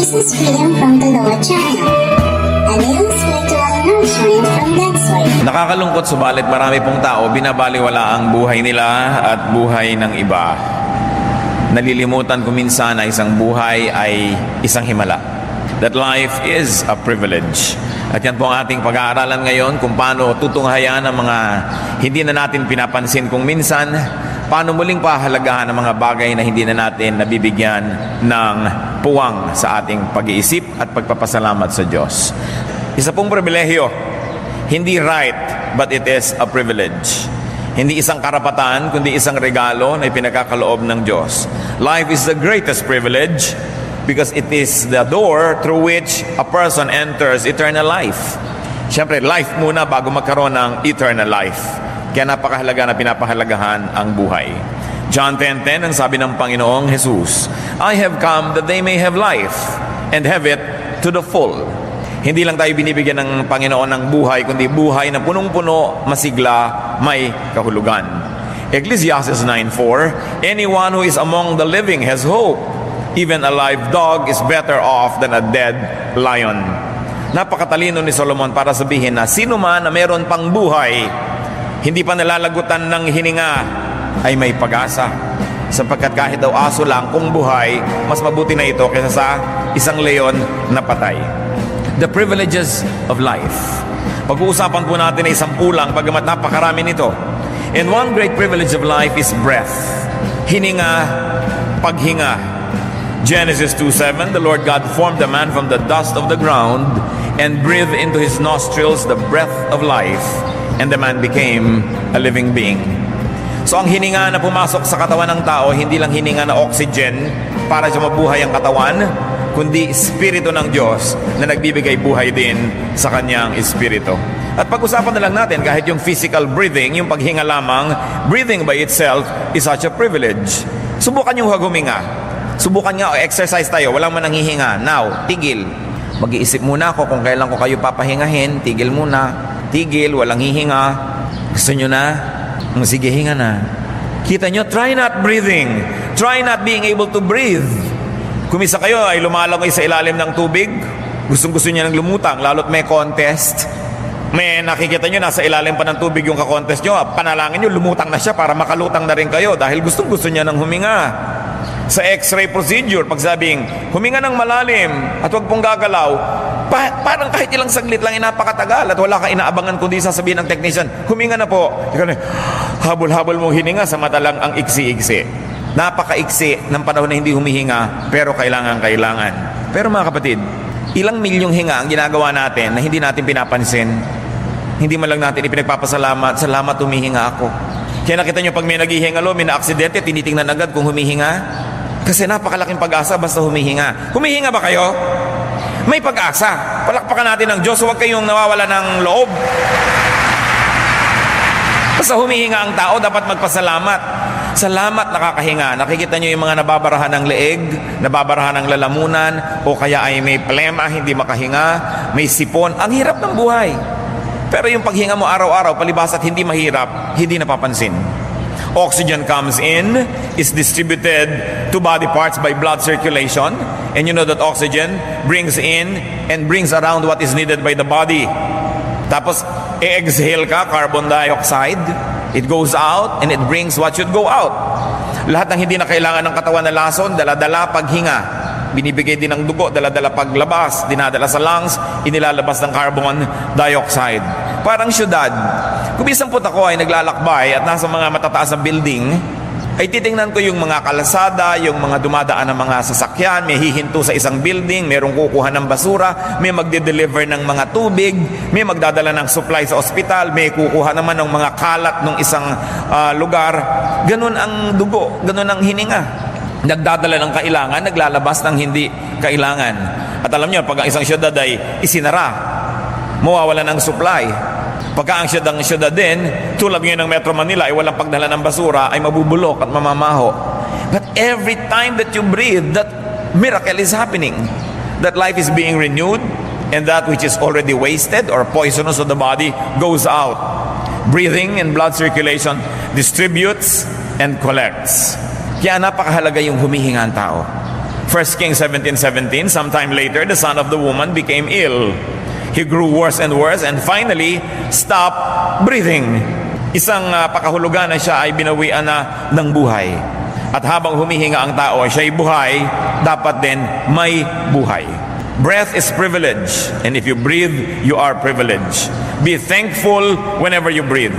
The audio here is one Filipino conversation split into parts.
This is Freedom from the Lord channel, a little spiritual nourishment from God's Word. Nakakalungkot subalit marami pong tao binabaliwala ang buhay nila at buhay ng iba. Nalilimutan ko minsan na isang buhay ay isang himala. That life is a privilege. At yan po ang ating pag-aaralan ngayon kung paano tutunghayan ang mga hindi na natin pinapansin kung minsan, paano muling pahalagahan ang mga bagay na hindi na natin nabibigyan ng puwang sa ating pag-iisip at pagpapasalamat sa Diyos. Isa pong pribilehiyo, hindi right, but it is a privilege. Hindi isang karapatan, kundi isang regalo na ipinagkakaloob ng Diyos. Life is the greatest privilege because it is the door through which a person enters eternal life. Siyempre, life muna bago magkaroon ng eternal life. Kaya napakahalaga na pinapahalagahan ang buhay. John 10:10, ang sabi ng Panginoong Jesus, I have come that they may have life and have it to the full. Hindi lang tayo binibigyan ng Panginoon ng buhay, kundi buhay na punong-puno, masigla, may kahulugan. Ecclesiastes 9:4, anyone who is among the living has hope. Even a live dog is better off than a dead lion. Napakatalino ni Solomon para sabihin na sino man na meron pang buhay, hindi pa nalalagutan ng hininga, ay may pag-asa. Sapagkat kahit daw aso lang kung buhay, mas mabuti na ito kaysa sa isang leon na patay. The privileges of life. Pag-uusapan po natin ay isang pulang bagamat napakarami nito. And one great privilege of life is breath. Hininga, paghinga. Genesis 2:7, the Lord God formed the man from the dust of the ground and breathed into his nostrils the breath of life, and the man became a living being. So ang hininga na pumasok sa katawan ng tao, hindi lang hininga na oxygen para sa mabuhay ang katawan, kundi Espiritu ng Diyos na nagbibigay buhay din sa kanyang Espiritu. At pag-usapan na lang natin, kahit yung physical breathing, yung paghinga lamang, breathing by itself is such a privilege. Subukan yung huminga. Subukan nga, exercise tayo, walang man nanghihinga. Now, tigil. Mag-iisip muna ako kung kailan ko kayo papahingahin. Tigil muna. Tigil, walang hihinga. Gusto nyo na? Sige, hinga na. Kita nyo, try not breathing. Try not being able to breathe. Kumisa kayo ay lumalangoy sa ilalim ng tubig. Gustong-gusto niya ng lumutang, lalo't may contest. May nakikita nyo, nasa ilalim pa ng tubig yung ka-contest nyo. Panalangin nyo, lumutang na siya para makalutang na rin kayo dahil gustong-gusto niya ng huminga. Sa x-ray procedure, pag sabing, huminga ng malalim at huwag pong gagalaw, parang kahit ilang saglit lang napakatagal at wala ka inaabangan kundi sasabihin ng technician, huminga na po. Habol-habol mong hininga sa mata lang ang iksi-iksi. Napaka-iksi ng panahon na hindi humihinga, pero kailangan. Pero mga kapatid, ilang milyong hinga ang ginagawa natin na hindi natin pinapansin. Hindi man lang natin ipinagpapasalamat, salamat humihinga ako. Kaya nakita nyo pag may naghihingalo, may na-aksidente, tinitingnan agad kung humihinga. Kasi napakalaking pag-asa basta humihinga. Humihinga ba kayo? May pag-asa. Palakpakan natin ng Diyos. Huwag kayong nawawala ng loob. Basta humihinga ang tao, dapat magpasalamat. Salamat nakakahinga. Nakikita nyo yung mga nababarahan ng leeg, nababarahan ng lalamunan, o kaya ay may plema, hindi makahinga, may sipon. Ang hirap ng buhay. Pero yung paghinga mo araw-araw, palibas at hindi mahirap, hindi napapansin. Oxygen comes in, is distributed to body parts by blood circulation, and you know that oxygen brings in and brings around what is needed by the body. Tapos, exhale ka, carbon dioxide, it goes out, and it brings what should go out. Lahat ng hindi na kailangan ng katawan na lason, dala-dala paghinga. Binibigay din ng dugo, dala-dala paglabas, dinadala sa lungs, inilalabas ng carbon dioxide. Parang syudad. Kung isang put ako ay naglalakbay at nasa mga matataas na building, ay titingnan ko yung mga kalasada, yung mga dumadaan ng mga sasakyan, may hihinto sa isang building, mayroong kukuha ng basura, may magde-deliver ng mga tubig, may magdadala ng supply sa ospital, may kukuha naman ng mga kalat ng isang lugar. Ganun ang dugo, ganun ang hininga. Nagdadala ng kailangan, naglalabas ng hindi kailangan. At alam niyo, pag ang isang syudad ay isinara, mawawala ng supply. Pagka ang syudad din, tulad ngayon ng Metro Manila, ay walang pagdala ng basura, ay mabubulok at mamamaho. But every time that you breathe, that miracle is happening. That life is being renewed, and that which is already wasted or poisonous of the body goes out. Breathing and blood circulation distributes and collects. Kaya napakahalaga yung humihinga ang tao. 1 Kings 17:17, sometime later, the son of the woman became ill. He grew worse and worse and finally stopped breathing. Isang pakahulugan na siya ay binawian na ng buhay. At habang humihinga ang tao, siya ay buhay, dapat din may buhay. Breath is privilege, and if you breathe, you are privileged. Be thankful whenever you breathe.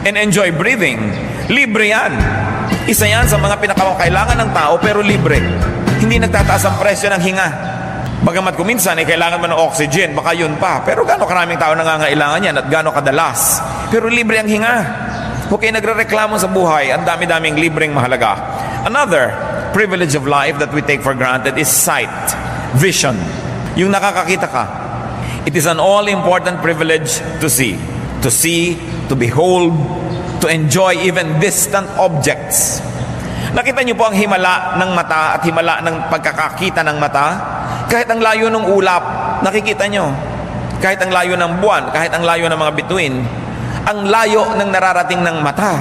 And enjoy breathing. Libre yan. Isa yan sa mga pinakakailangan ng tao, pero libre. Hindi nagtataas ang presyo ng hinga. Bagamat kuminsan ay kailangan mo ng oxygen, baka yun pa. Pero gaano karaming tao nangangailangan yan at gaano kadalas. Pero libre ang hinga. Huwag kayo nagrereklamo sa buhay, ang dami-daming libreng mahalaga. Another privilege of life that we take for granted is sight, vision. Yung nakakakita ka. It is an all-important privilege to see, to behold, to enjoy even distant objects. Nakita niyo po ang himala ng mata at himala ng pagkakakita ng mata? Kahit ang layo ng ulap, nakikita niyo. Kahit ang layo ng buwan, kahit ang layo ng mga bituin, ang layo ng nararating ng mata.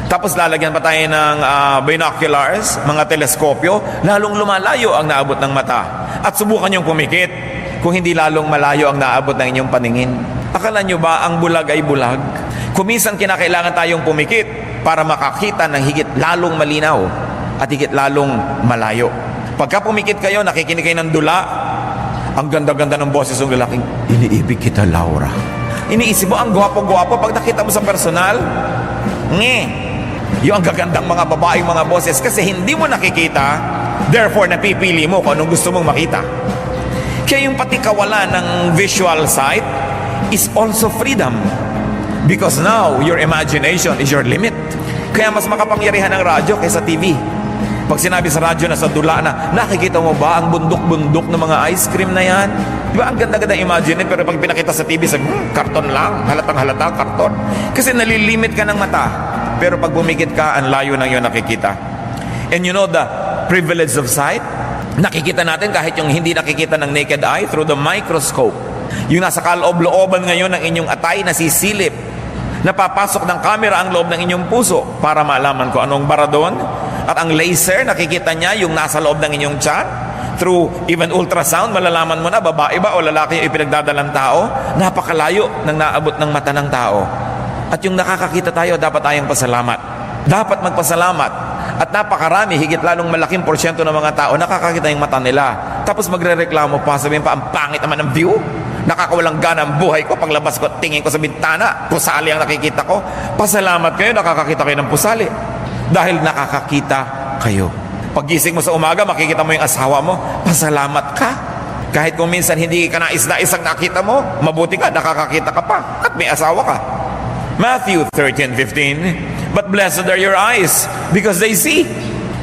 Tapos lalagyan pa tayo ng binoculars, mga teleskopyo, lalong lumalayo ang naabot ng mata. At subukan niyong pumikit kung hindi lalong malayo ang naabot ng inyong paningin. Akala niyo ba ang bulag ay bulag? Kuminsan kinakailangan tayong pumikit para makakita ng higit lalong malinaw at higit lalong malayo. Pagka pumikit kayo, nakikinig kayo ng dula, ang ganda-ganda ng boses ng lalaking, iniibig kita, Laura. Iniisip mo, ang gwapo-gwapo. Pag nakita mo sa personal, yung ang gagandang mga babaeng mga boses kasi hindi mo nakikita, therefore napipili mo kung anong gusto mong makita. Kaya yung pati kawalan ng visual sight is also freedom. Because now, your imagination is your limit. Kaya mas makapangyarihan ang radyo kaysa TV. Pag sinabi sa radyo na sa dula na, nakikita mo ba ang bundok-bundok ng mga ice cream na yan? Di ba ang ganda-ganda imagine, pero pag pinakita sa TV, sabi, karton lang, halatang-halata, karton. Kasi nalilimit ka ng mata. Pero pag bumikit ka, ang layo ng iyong nakikita. And you know the privilege of sight? Nakikita natin kahit yung hindi nakikita ng naked eye through the microscope. Yung nasa kaloob-looban ngayon ng inyong atay na sisilip. Napapasok ng camera ang loob ng inyong puso para malaman ko anong bara doon. At ang laser, nakikita niya yung nasa loob ng inyong tiyan. Through even ultrasound, malalaman mo na babae ba o lalaki yung ipinagdadalang tao. Napakalayo ng naabot ng mata ng tao. At yung nakakakita tayo, dapat tayong pasalamat. Dapat magpasalamat. At napakarami, higit lalong malaking porsyento ng mga tao, nakakakita yung mata nila. Tapos magre-reklamo pa, sabihin pa, ang pangit naman ng view. Nakakawalang gana ang buhay ko. Paglabas ko, tingin ko sa bintana, pusali ang nakikita ko. Pasalamat kayo, nakakakita kayo ng pusali. Dahil nakakakita kayo. Paggising mo sa umaga, makikita mo yung asawa mo, pasalamat ka. Kahit kung minsan hindi ka nais-nais ang nakita mo, mabuti ka, nakakakita ka pa. At may asawa ka. Matthew 13:15, but blessed are your eyes because they see.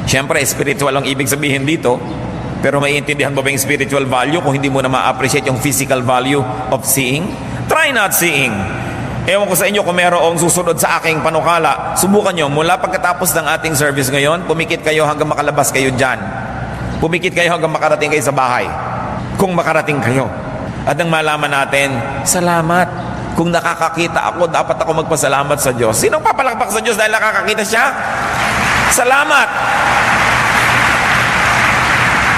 Siyempre, spiritual ang ibig sabihin dito. Pero maiintindihan mo ba yung spiritual value kung hindi mo na ma-appreciate yung physical value of seeing? Try not seeing. Ewan ko sa inyo kung mayroong susunod sa aking panukala. Subukan nyo, mula pagkatapos ng ating service ngayon, pumikit kayo hanggang makalabas kayo dyan. Pumikit kayo hanggang makarating kayo sa bahay. Kung makarating kayo. At nang malaman natin, salamat. Kung nakakakita ako, dapat ako magpasalamat sa Diyos. Sinong papalakpak sa Diyos dahil nakakakita siya? Salamat!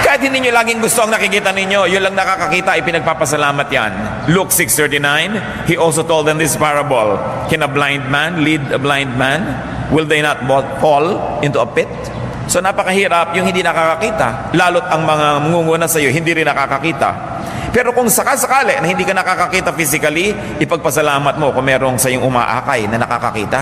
Kahit hindi nyo laging gusto ang nakikita ninyo, yun lang nakakakita, ipinagpapasalamat yan. Luke 6:39, He also told them this parable. Can a blind man lead a blind man? Will they not both fall into a pit? So napakahirap yung hindi nakakakita. Lalo't ang mga mungunguna sa iyo, hindi rin nakakakita. Pero kung sakasakali na hindi ka nakakakita physically, ipagpasalamat mo kung merong sa iyong umaakay na nakakakita.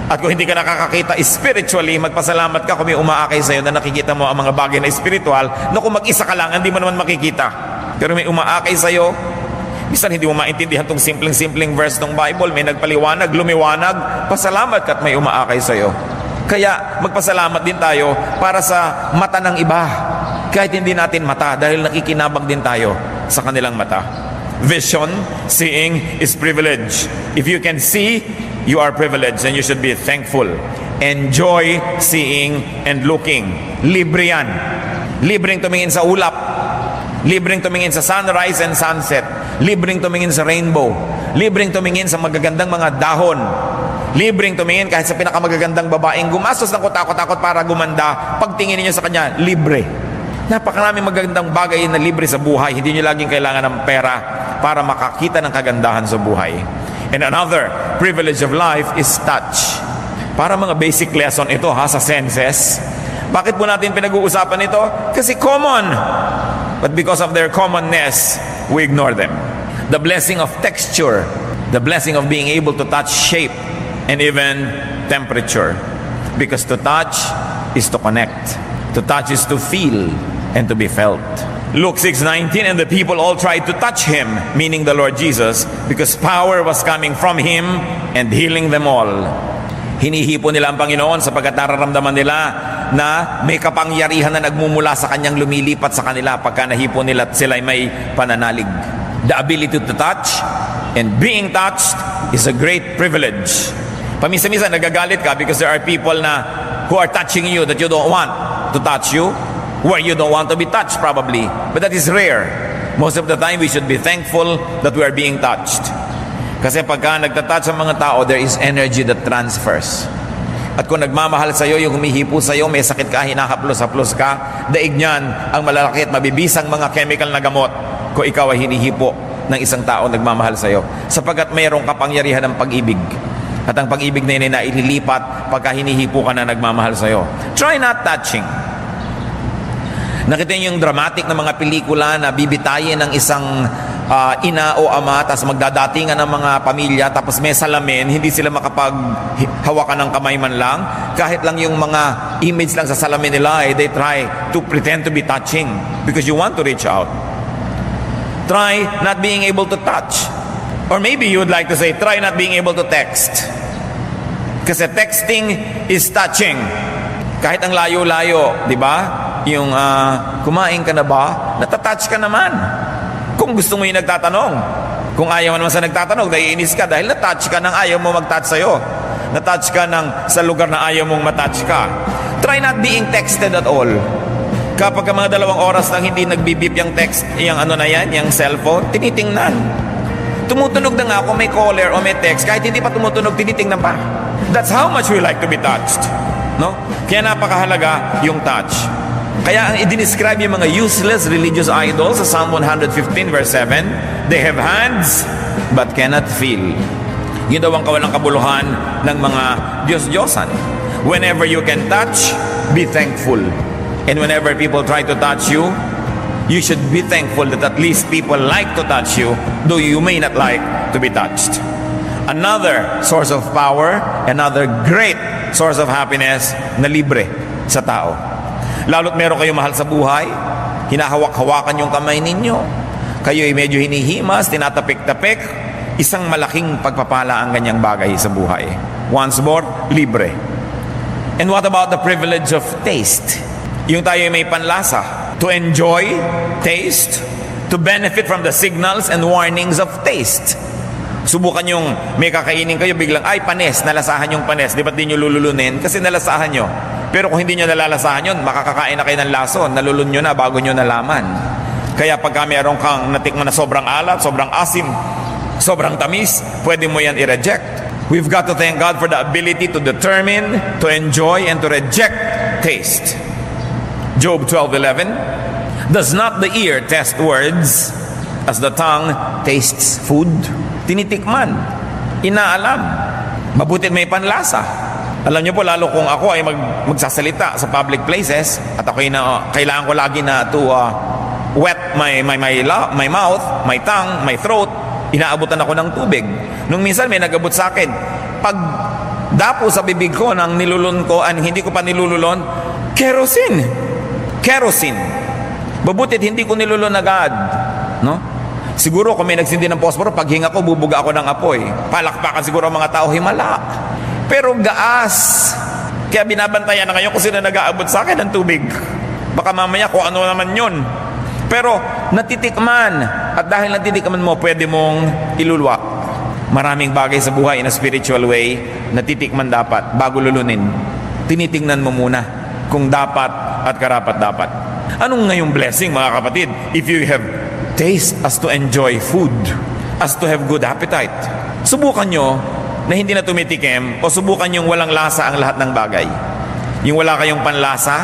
At kung hindi ka nakakakita spiritually, magpasalamat ka kung may umaakay sa iyo na nakikita mo ang mga bagay na spiritual na kung mag-isa ka lang, hindi mo naman makikita. Pero may umaakay sa iyo, minsan hindi mo maintindihan itong simpleng verse ng Bible, may nagpaliwanag, lumiwanag, pasalamat ka at may umaakay sa iyo. Kaya magpasalamat din tayo para sa mata ng iba. Kahit hindi natin mata, dahil nakikinabang din tayo sa kanilang mata. Vision, seeing is privilege. If you can see, you are privileged and you should be thankful. Enjoy seeing and looking. Libre yan. Libreng tumingin sa ulap. Libreng tumingin sa sunrise and sunset. Libreng tumingin sa rainbow. Libreng tumingin sa magagandang mga dahon. Libreng tumingin kahit sa pinakamagagandang babaeng gumastos ng kutakot-takot para gumanda. Pagtingin niyo sa kanya, libre. Napakaraming magagandang bagay na libre sa buhay. Hindi nyo laging kailangan ng pera para makakita ng kagandahan sa buhay. And another privilege of life is touch. Para mga basic lesson ito sa senses. Bakit po natin pinag-uusapan ito? Kasi common. But because of their commonness, we ignore them. The blessing of texture, the blessing of being able to touch shape and even temperature. Because to touch is to connect. To touch is to feel and to be felt. Luke 6:19, and the people all tried to touch him, meaning the Lord Jesus, because power was coming from him and healing them all. Hinihipo nila ang Panginoon sapagkat nararamdaman nila na may kapangyarihan na nagmumula sa kanyang lumilipat sa kanila pagka nahipo nila at sila may pananalig. The ability to touch and being touched is a great privilege. Paminsan-minsan nagagalit ka because there are people who are touching you that you don't want to touch you, where you don't want to be touched probably. But that is rare. Most of the time, we should be thankful that we are being touched. Kasi pagka nagtatouch ang mga tao, there is energy that transfers. At kung nagmamahal sa'yo, yung humihipo sa'yo, may sakit ka, hinahaplos-haplos ka, daig niyan ang malalaki at mabibisang mga chemical na gamot kung ikaw ay hinihipo ng isang tao nagmamahal sa'yo. Sapagkat mayroong kapangyarihan ng pag-ibig. At ang pag-ibig na yun ay naililipat pagka hinihipo ka na nagmamahal sa'yo. Try not touching. Nakita niyo yung dramatic na mga pelikula na bibitayin ng isang ina o ama, tapos magdadatingan ng mga pamilya, tapos may salamin, hindi sila makapaghawakan ng kamay man lang. Kahit lang yung mga image lang sa salamin nila, they try to pretend to be touching because you want to reach out. Try not being able to touch. Or maybe you would like to say, try not being able to text. Kasi texting is touching. Kahit ang layo-layo, di ba? Yung kumain ka na ba? Natatouch ka naman. Kung gusto mo yung nagtatanong. Kung ayaw mo naman sa nagtatanong, naiinis ka dahil natouch ka ng ayaw mo mag-touch sa'yo. Natouch ka sa lugar na ayaw mong matouch ka. Try not being texted at all. Kapag mga 2 oras nang hindi nagbibip yung text, yung yung cellphone, tinitingnan. Tumutunog na nga kung may caller o may text, kahit hindi pa tumutunog, tinitingnan pa. That's how much we like to be touched. No? Kaya napakahalaga yung touch. Kaya ang i-describe yung mga useless religious idols sa Psalm 115 verse 7, they have hands but cannot feel. Yun daw ang kawalang kabuluhan ng mga Diyos-Diyosan. Whenever you can touch, be thankful. And whenever people try to touch you, you should be thankful that at least people like to touch you, though you may not like to be touched. Another source of power, another great source of happiness na libre sa tao. Lalo't meron kayong mahal sa buhay, hinahawak-hawakan yung kamay ninyo, kayo ay medyo hinihimas, tinatapik-tapik, isang malaking pagpapala ang ganyang bagay sa buhay. Once more, libre. And what about the privilege of taste? Yung tayo ay may panlasa. To enjoy taste, to benefit from the signals and warnings of taste. Subukan yung may kakainin kayo, biglang, ay, panis, nalasahan yung panis. Di ba't di nyo lululunin? Kasi nalasahan nyo. Pero kung hindi nyo nalalasahan yun, makakakain na kayo ng lason, nalulun nyo na bago nyo nalaman. Kaya pagka meron kang natikman na sobrang alat, sobrang asim, sobrang tamis, pwede mo yan i-reject. We've got to thank God for the ability to determine, to enjoy, and to reject taste. Job 12:11, does not the ear test words as the tongue tastes food? Tinitikman, inaalam, mabutit may panlasa. Alam niyo po, lalo kung ako ay magsasalita sa public places at ako kailangan ko lagi na to wet my mouth, my tongue, my throat, inaabutan ako ng tubig. Nung minsan may nag-abot sa akin, pag dapo sa bibig ko ng nilulun ko, hindi ko pa nilululon, kerosene. Mabutit hindi ko nilulun agad. No? Siguro kung may nagsindi ng posporo, pag hinga ko, bubuga ako ng apoy. Palakpakan siguro ang mga tao, himala. Pero gaas. Kaya binabantayan na ngayon kung sino nag-aabot sa akin ng tubig. Baka mamaya kung ano naman yun. Pero natitikman. At dahil natitikman mo, pwede mong ilulwa. Maraming bagay sa buhay in a spiritual way, natitikman dapat bago lulunin. Tinitingnan mo muna kung dapat at karapat-dapat. Anong ngayong blessing, mga kapatid? If you have taste as to enjoy food, as to have good appetite. Subukan nyo na hindi na tumitikim o subukan yung walang lasa ang lahat ng bagay. Yung wala kayong panlasa,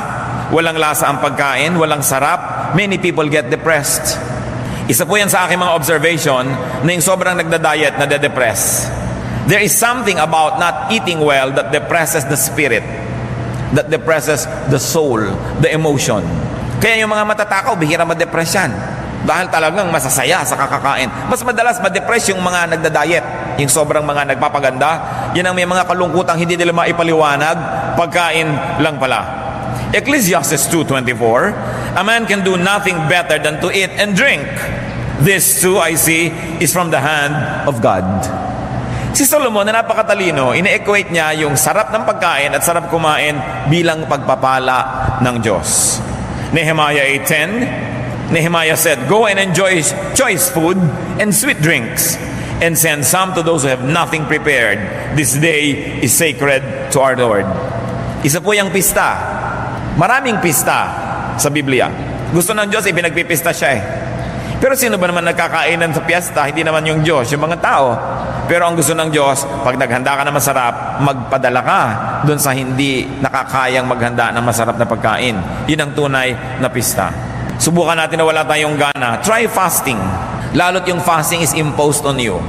walang lasa ang pagkain, walang sarap, many people get depressed. Isa po yan sa aking mga observation na yung sobrang nagda-diet na de-depress. There is something about not eating well that depresses the spirit, that depresses the soul, the emotion. Kaya yung mga matatakaw, bihira ma-depress yan. Dahil talagang masasaya sa kakakain. Mas madalas ma-depress yung mga nagda-diet, yung sobrang mga nagpapaganda. Yan ang may mga kalungkutang hindi nila maipaliwanag, pagkain lang pala. Ecclesiastes 2:24, a man can do nothing better than to eat and drink. This too, I see, is from the hand of God. Si Solomon na napakatalino, ine-equate niya yung sarap ng pagkain at sarap kumain bilang pagpapala ng Diyos. Nehemiah 8:10, Nehemiah said, "Go and enjoy choice food and sweet drinks, and send some to those who have nothing prepared. This day is sacred to our Lord." Isa po yung pista. Maraming pista sa Biblia. Gusto ng Diyos, ipinagpipista siya eh. Pero sino ba naman nagkakainan sa piyesta? Hindi naman yung Diyos, yung mga tao. Pero ang gusto ng Diyos, pag naghanda ka ng masarap, magpadala ka doon sa hindi nakakayang maghanda ng masarap na pagkain. Yun ang tunay na pista. Subukan natin na wala tayong gana. Try fasting. Lalo't yung fasting is imposed on you.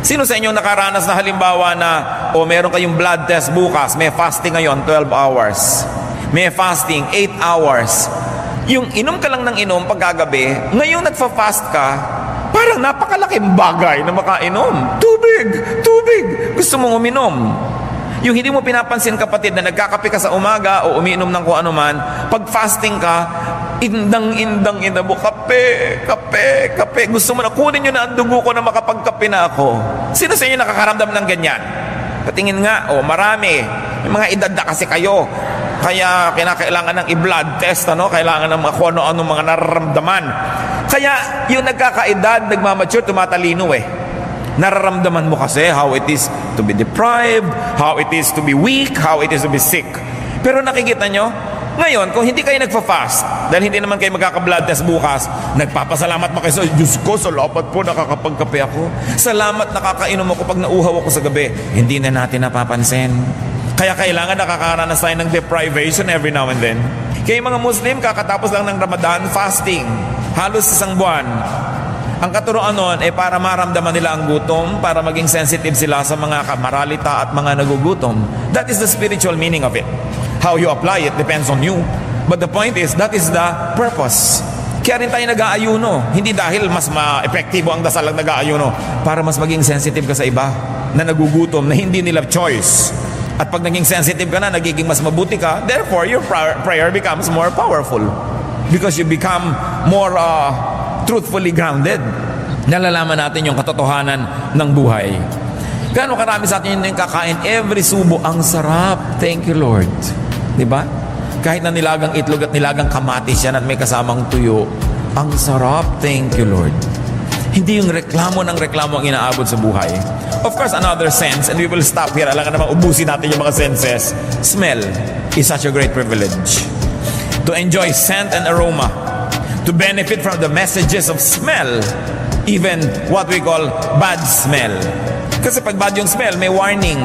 Sino sa inyong nakaranas na halimbawa na meron kayong blood test bukas, may fasting ngayon 12 hours. May fasting 8 hours. Yung inom ka lang ng inom pagkagabi, ngayon nagfa-fast ka, parang napakalaking bagay na makainom. Tubig! Gusto mong uminom. Yung hindi mo pinapansin, kapatid, na nagkakape ka sa umaga o umiinom ng kung ano man, pag fasting ka, indang mo, kape. Gusto mo na, kunin nyo na ang dugo ko na makapagkape na ako. Sino sa inyo nakakaramdam ng ganyan? Patingin nga, marami. May mga edad na kasi kayo. Kaya kinakailangan ng i-blood test, kailangan ng kung ano-ano mga nararamdaman. Kaya yung nagkakaedad, nagmamature, tumatalino eh. Nararamdaman mo kasi how it is to be deprived, how it is to be weak, how it is to be sick. Pero nakikita nyo, ngayon, kung hindi kayo nagfa-fast, dahil hindi naman kayo magkaka-blood test bukas, nagpapasalamat mo kayo sa Diyos ko, salamat po, nakakapagkape ako. Salamat, nakakainom ako pag nauuhaw ako sa gabi. Hindi na natin napapansin. Kaya kailangan nakakaranas tayo ng deprivation every now and then. Kaya mga Muslim, kakatapos lang ng Ramadan, fasting. Halos isang buwan. Ang katuroan nun ay para maramdaman nila ang gutom, para maging sensitive sila sa mga kamaralita at mga nagugutom. That is the spiritual meaning of it. How you apply it depends on you. But the point is, that is the purpose. Kaya rin tayo nag-aayuno. Hindi dahil mas ma-epektibo ang dasal ang nag-aayuno, para mas maging sensitive ka sa iba na nagugutom, na hindi nila choice. At pag naging sensitive ka na, nagiging mas mabuti ka, therefore your prayer becomes more powerful. Because you become more truthfully grounded. Nalalaman natin yung katotohanan ng buhay. Gaano karami sa atin yung kakain, every subo, ang sarap. Thank you, Lord. Diba? Kahit na nilagang itlog at nilagang kamatis yan at may kasamang tuyo, ang sarap. Thank you, Lord. Hindi yung reklamo ng reklamo ang inaabot sa buhay. Of course, another sense, and we will stop here. Alam ka naman, ubusin natin yung mga senses. Smell is such a great privilege. To enjoy scent and aroma. To benefit from the messages of smell. Even what we call bad smell. Kasi pag bad yung smell, may warning.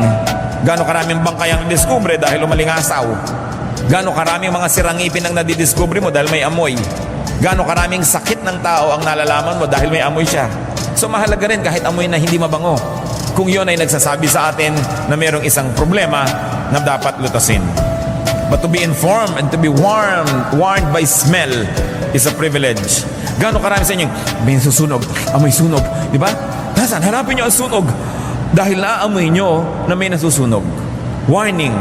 Gano'ng karaming bangkay ang nadiskubre dahil umalingasaw. Gano'ng karaming mga sirangipin ang nadidiskubre mo dahil may amoy. Gano'ng karaming sakit ng tao ang nalalaman mo dahil may amoy siya. So mahalaga rin kahit amoy na hindi mabango, kung yun ay nagsasabi sa atin na mayroong isang problema na dapat lutasin. But to be informed and to be warned by smell is a privilege. Gano'ng karami sa inyo, may susunog, amoy sunog, di ba? Nasaan? Hanapin nyo ang sunog. Dahil naaamoy nyo na may nasusunog. Warning.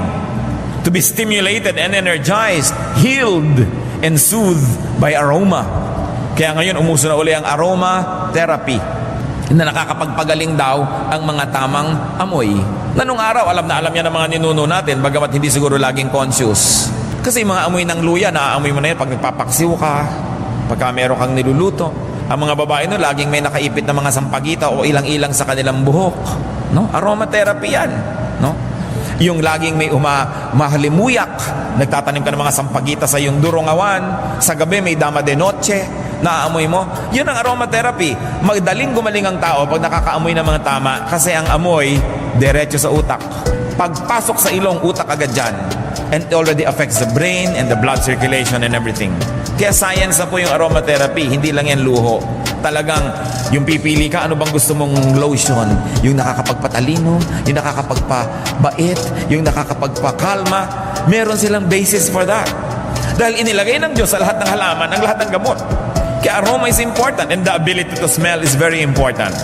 To be stimulated and energized, healed, and soothed by aroma. Kaya ngayon umuso na uli ang aroma therapy, na nakakapagpagaling daw ang mga tamang amoy. Na nung araw, alam na alam yan ng mga ninuno natin, bagamat hindi siguro laging conscious. Kasi mga amoy ng luya, naaamoy mo na yan pag nagpapaksiw ka, pagka meron kang niluluto. Ang mga babae no, laging may nakaipit na mga sampagita o ilang-ilang sa kanilang buhok. No? Aromatherapy yan. No? Yung laging may mahalimuyak, nagtatanim ka ng mga sampagita sa iyong durongawan, sa gabi may dama de noche, naaamoy mo. Yun ang aromatherapy. Magdaling gumaling ang tao pag nakakaamoy ng mga tama, kasi ang amoy, diretso sa utak. Pagpasok sa ilong, utak agad dyan. and it already affects the brain and the blood circulation and everything. Kaya science na po yung aromatherapy, hindi lang yan luho. Talagang yung pipili ka, ano bang gusto mong lotion? Yung nakakapagpatalino, yung nakakapagpabait, yung nakakapagpakalma. Meron silang basis for that. Dahil inilagay ng Diyos sa lahat ng halaman, ang lahat ng gamot. Kaya aroma is important and the ability to smell is very important.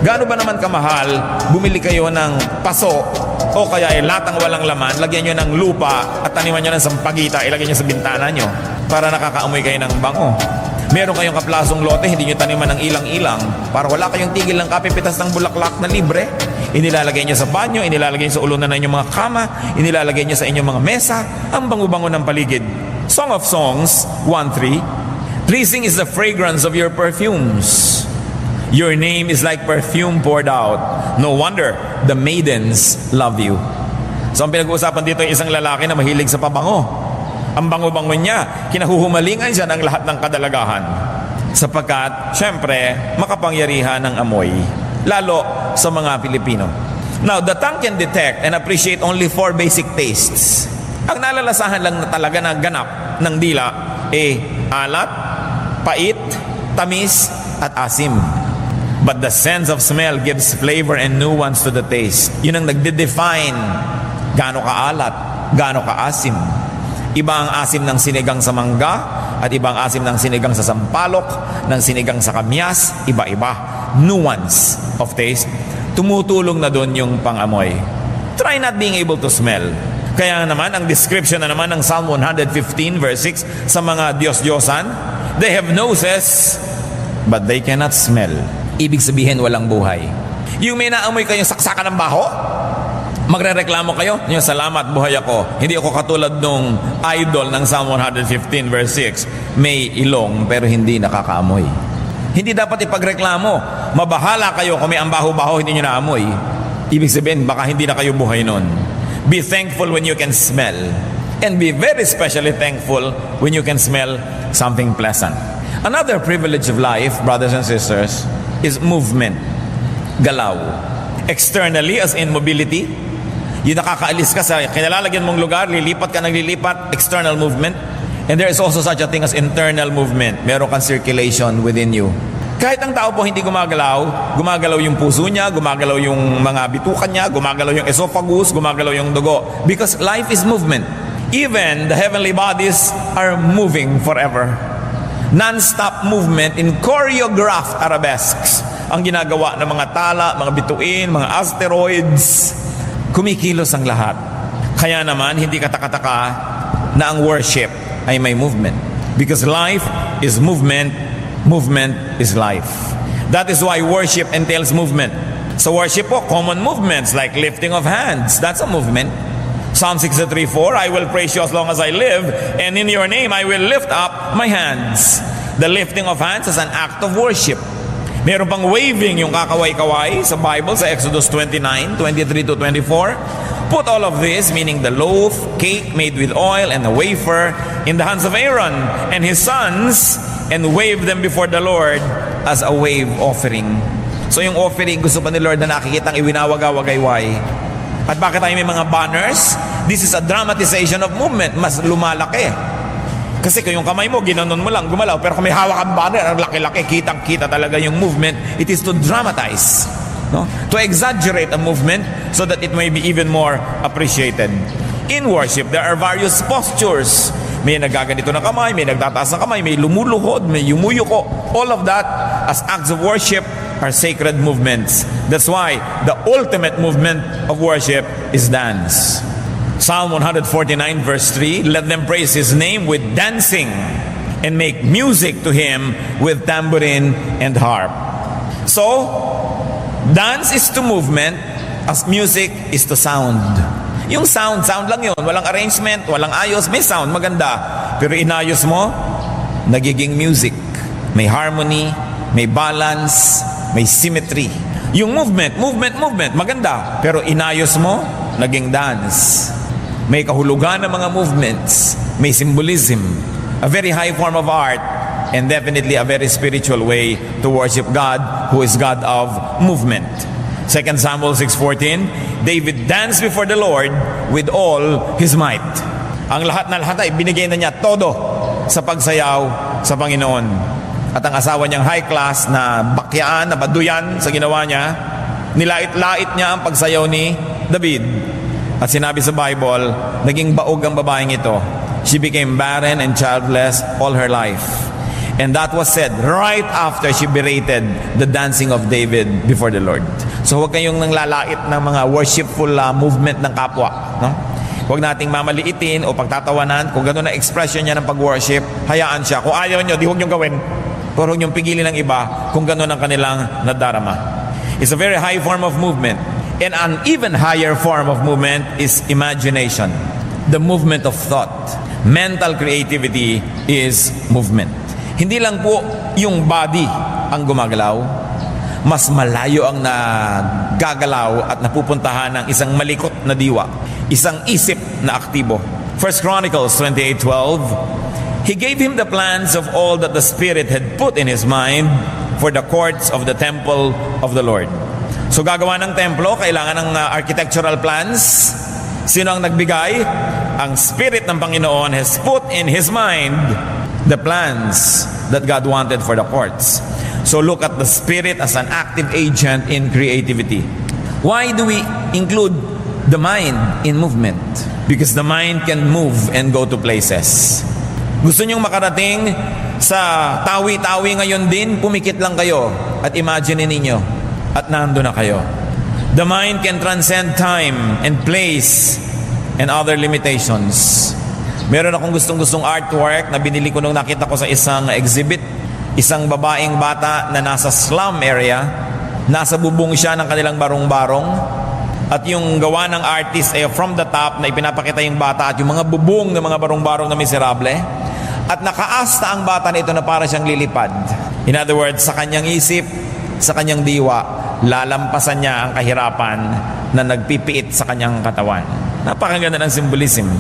Gaano ba naman kamahal, bumili kayo ng paso o kaya latang walang laman, lagyan nyo ng lupa at taniman nyo ng sampagita, ilagay nyo sa bintana nyo para nakakaamoy kayo ng bango. Meron kayong kaplasong lote, hindi nyo taniman ng ilang-ilang para wala kayong tigil ng kapipitas ng bulaklak na libre. Inilalagay nyo sa banyo, inilalagay nyo sa ulunan ng inyong mga kama, inilalagay nyo sa inyong mga mesa, ang bango-bango ng paligid. Song of Songs 1:3. Pleasing is the fragrance of your perfumes. Your name is like perfume poured out. No wonder the maidens love you. So ang pinag-uusapan dito ay isang lalaki na mahilig sa pabango. Ang bango-bango niya, kinahuhumalingan siya ng lahat ng kadalagahan. Sapagkat, syempre, makapangyarihan ng amoy. Lalo sa mga Pilipino. Now, the tongue can detect and appreciate only 4 basic tastes. Ang nalalasahan lang na talaga na ganap ng dila alat, pait, tamis, at asim. But the sense of smell gives flavor and nuance to the taste. Yun ang nagde-define gaano kaalat, gaano kaasim. Iba ang asim ng sinigang sa mangga at iba ang asim ng sinigang sa sampalok, ng sinigang sa kamyas, iba-iba. Nuance of taste. Tumutulong na doon yung pangamoy. Try not being able to smell. Kaya naman, ang description na naman ng Psalm 115 verse 6 sa mga Diyos-Diyosan, they have noses, but they cannot smell. Ibig sabihin, walang buhay. Yung may naamoy kayong saksakan ng baho, magrereklamo kayo, yung salamat, buhay ako. Hindi ako katulad nung idol ng Psalm 115 verse 6, may ilong pero hindi nakakaamoy. Hindi dapat ipagreklamo. Mabahala kayo kung may ang baho-baho, hindi nyo naamoy. Ibig sabihin, baka hindi na kayo buhay nun. Be thankful when you can smell. And be very especially thankful when you can smell something pleasant. Another privilege of life, brothers and sisters, is movement. Galaw. Externally, as in mobility. Yung nakakaalis ka sa kinalalagyan mong lugar, lilipat ka ng lilipat, external movement. And there is also such a thing as internal movement. Meron kang circulation within you. Kahit ang tao po hindi gumagalaw, gumagalaw yung puso niya, gumagalaw yung mga bitukan niya, gumagalaw yung esophagus, gumagalaw yung dugo. Because life is movement. Even the heavenly bodies are moving forever. Non-stop movement in choreographed arabesques. Ang ginagawa ng mga tala, mga bituin, mga asteroids. Kumikilos ang lahat. Kaya naman, hindi katakataka na ang worship ay may movement. Because life is movement, movement is life. That is why worship entails movement. Sa worship po, common movements like lifting of hands. That's a movement. Psalm 63:4, I will praise you as long as I live, and in your name I will lift up my hands. The lifting of hands is an act of worship. Meron pang waving yung kakaway-kaway sa Bible sa Exodus 29:23-24. Put all of this, meaning the loaf, cake made with oil, and the wafer, in the hands of Aaron and his sons, and wave them before the Lord as a wave offering. So yung offering, gusto pa ni Lord na nakikitang iwinawagaw-wagayway. At bakit tayo may mga banners? This is a dramatization of movement. Mas lumalaki. Kasi kung yung kamay mo, ginanon mo lang, gumalaw. Pero kung may hawak ang banner, ang laki-laki, kitang-kita talaga yung movement. It is to dramatize. No? To exaggerate a movement so that it may be even more appreciated. In worship, there are various postures. May nagaganito ng kamay, may nagtataas ng kamay, may lumuluhod, may yumuyuko. All of that, as acts of worship, are sacred movements. That's why the ultimate movement of worship is dance. Psalm 149 verse 3, let them praise His name with dancing and make music to Him with tambourine and harp. So, dance is to movement as music is to sound. Yung sound lang yun. Walang arrangement, walang ayos, may sound, maganda. Pero inayos mo, nagiging music. May harmony, may balance, may symmetry. Yung movement, maganda. Pero inayos mo, naging dance. May kahulugan ng mga movements. May symbolism. A very high form of art. And definitely a very spiritual way to worship God, who is God of movement. 2 Samuel 6:14, David danced before the Lord with all his might. Ang lahat na lahat ay binigay na niya todo sa pagsayaw sa Panginoon. At ang asawa niyang high class na bakyaan, na baduyan sa ginawa niya, nilait-lait niya ang pagsayaw ni David. At sinabi sa Bible, naging baog ang babaeng ito. She became barren and childless all her life. And that was said right after she berated the dancing of David before the Lord. So huwag kayong nanglalait ng mga worshipful movement ng kapwa. No? Huwag nating mamaliitin o pagtatawanan. Kung gano'n na expression niya ng pag-worship, hayaan siya. Kung ayaw nyo, di huwag nyo gawin. Pero huwag nyo pigilin ng iba kung gano'n ang kanilang nadarama. It's a very high form of movement. And an even higher form of movement is imagination. The movement of thought. Mental creativity is movement. Hindi lang po yung body ang gumagalaw, mas malayo ang nagagalaw at napupuntahan ng isang malikot na diwa, isang isip na aktibo. 1 Chronicles 28:12, He gave him the plans of all that the Spirit had put in his mind for the courts of the temple of the Lord. So gagawa ng templo, kailangan ng architectural plans. Sino ang nagbigay? Ang Spirit ng Panginoon has put in his mind the plans that God wanted for the courts. So look at the Spirit as an active agent in creativity. Why do we include the mind in movement? Because the mind can move and go to places. Gusto nyong makarating sa tawi-tawi ngayon din, pumikit lang kayo at imagine ninyo at nando na kayo. The mind can transcend time and place and other limitations. Meron akong gustong-gustong artwork na binili ko nung nakita ko sa isang exhibit. Isang babaeng bata na nasa slum area. Nasa bubong siya ng kanilang barong-barong. At yung gawa ng artist ay from the top na ipinapakita yung bata at yung mga bubong ng mga barong-barong na miserable. At nakaasta ang bata nito na para siyang lilipad. In other words, sa kanyang isip, sa kanyang diwa, lalampasan niya ang kahirapan na nagpipiit sa kanyang katawan. Napakaganda ng symbolism.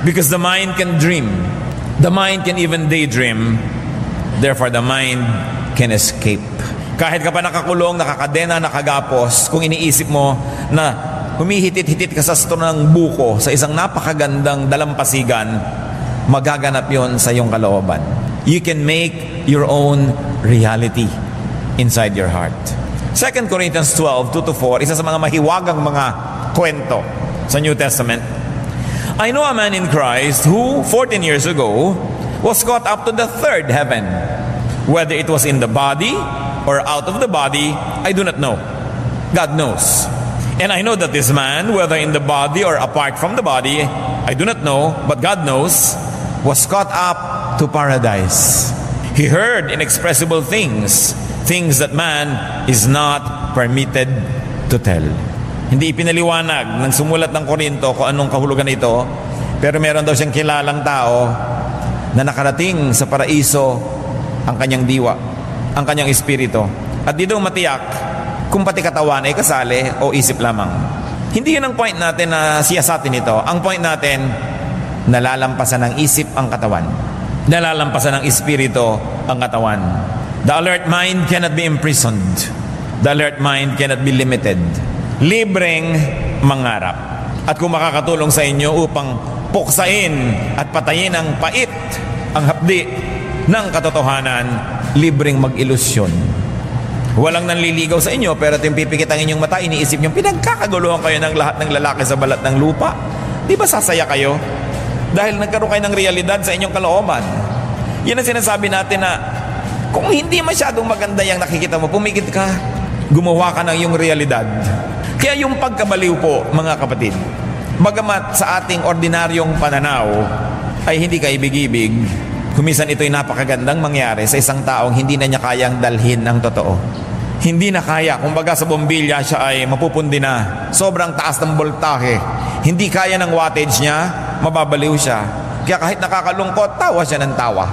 Because the mind can dream. The mind can even daydream. Therefore, the mind can escape. Kahit ka pa nakakulong, nakakadena, nakagapos, kung iniisip mo na humihitit-hitit ka sa ng buko sa isang napakagandang dalampasigan, magaganap yon sa iyong kalooban. You can make your own reality inside your heart. 2 Corinthians 12:2-4, isa sa mga mahiwagang mga kwento sa New Testament. I know a man in Christ who 14 years ago was caught up to the third heaven. Whether it was in the body or out of the body, I do not know. God knows. And I know that this man, whether in the body or apart from the body, I do not know, but God knows, was caught up to paradise. He heard inexpressible things, things that man is not permitted to tell. Hindi ipinaliwanag ng sumulat ng Korinto kung anong kahulugan ito, pero meron daw siyang kilalang tao na nakarating sa paraiso ang kanyang diwa, ang kanyang espiritu. At di daw matiyak kung pati katawan ay kasali o isip lamang. Hindi yun ang point natin na siyasatin ito. Ang point natin, nalalampasan ng isip ang katawan. Nalalampasan ng espiritu ang katawan. The alert mind cannot be imprisoned. The alert mind cannot be limited. Libreng mangarap. At kung makakatulong sa inyo upang puksain at patayin ang pait, ang hapdi ng katotohanan, libreng mag-ilusyon. Walang nanliligaw sa inyo, pero yung pipikit ang inyong mata, iniisip nyo, pinagkakaguluhan kayo ng lahat ng lalaki sa balat ng lupa. Di ba sasaya kayo? Dahil nagkaroon kayo ng realidad sa inyong kalooban. Yan ang sinasabi natin na kung hindi masyadong maganda yung nakikita mo, pumikit ka, gumawa ka ng iyong realidad. Kaya yung pagkabaliw po, mga kapatid, bagamat sa ating ordinaryong pananaw ay hindi kaibig-ibig, kumisan ito'y napakagandang mangyari sa isang taong hindi na niya kayang dalhin ang totoo. Hindi na kaya, kumbaga sa bombilya siya ay mapupundi na, sobrang taas ng voltahe, hindi kaya ng wattage niya, mababaliw siya. Kaya kahit nakakalungkot, tawa siya ng tawa.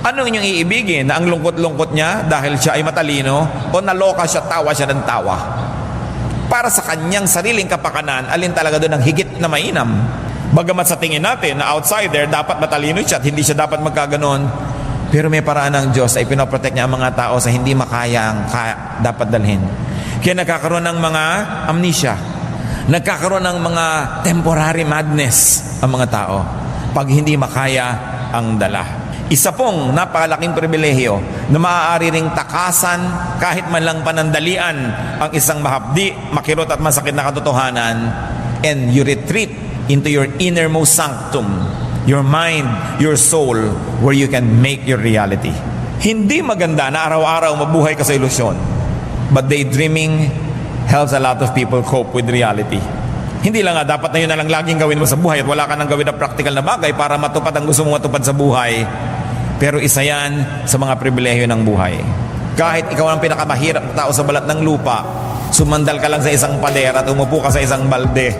Anong inyong iibigin? Na ang lungkot-lungkot niya dahil siya ay matalino, o naloka siya, tawa siya ng tawa? Para sa kanyang sariling kapakanan, alin talaga doon ang higit na mainam? Bagamat sa tingin natin na outsider, dapat matalino siya at hindi siya dapat magkaganon. Pero may paraan ng Diyos ay pinoprotect niya ang mga tao sa hindi makaya ang dapat dalhin. Kaya nagkakaroon ng mga amnesia. Nagkakaroon ng mga temporary madness ang mga tao pag hindi makaya ang dala. Isa pong napakalaking pribilehiyo na maaari ring takasan kahit man lang panandalian ang isang mahapdi, makirot at masakit na katotohanan, and you retreat into your innermost sanctum, your mind, your soul, where you can make your reality. Hindi maganda na araw-araw mabuhay ka sa ilusyon, but daydreaming helps a lot of people cope with reality. Hindi lang nga dapat na yun na lang laging gawin mo sa buhay at wala ka nang gawin na practical na bagay para matupad ang gusto mong matupad sa buhay. Pero isa yan sa mga pribilehyo ng buhay. Kahit ikaw ang pinakamahirap na tao sa balat ng lupa, sumandal ka lang sa isang pader at umupo ka sa isang balde,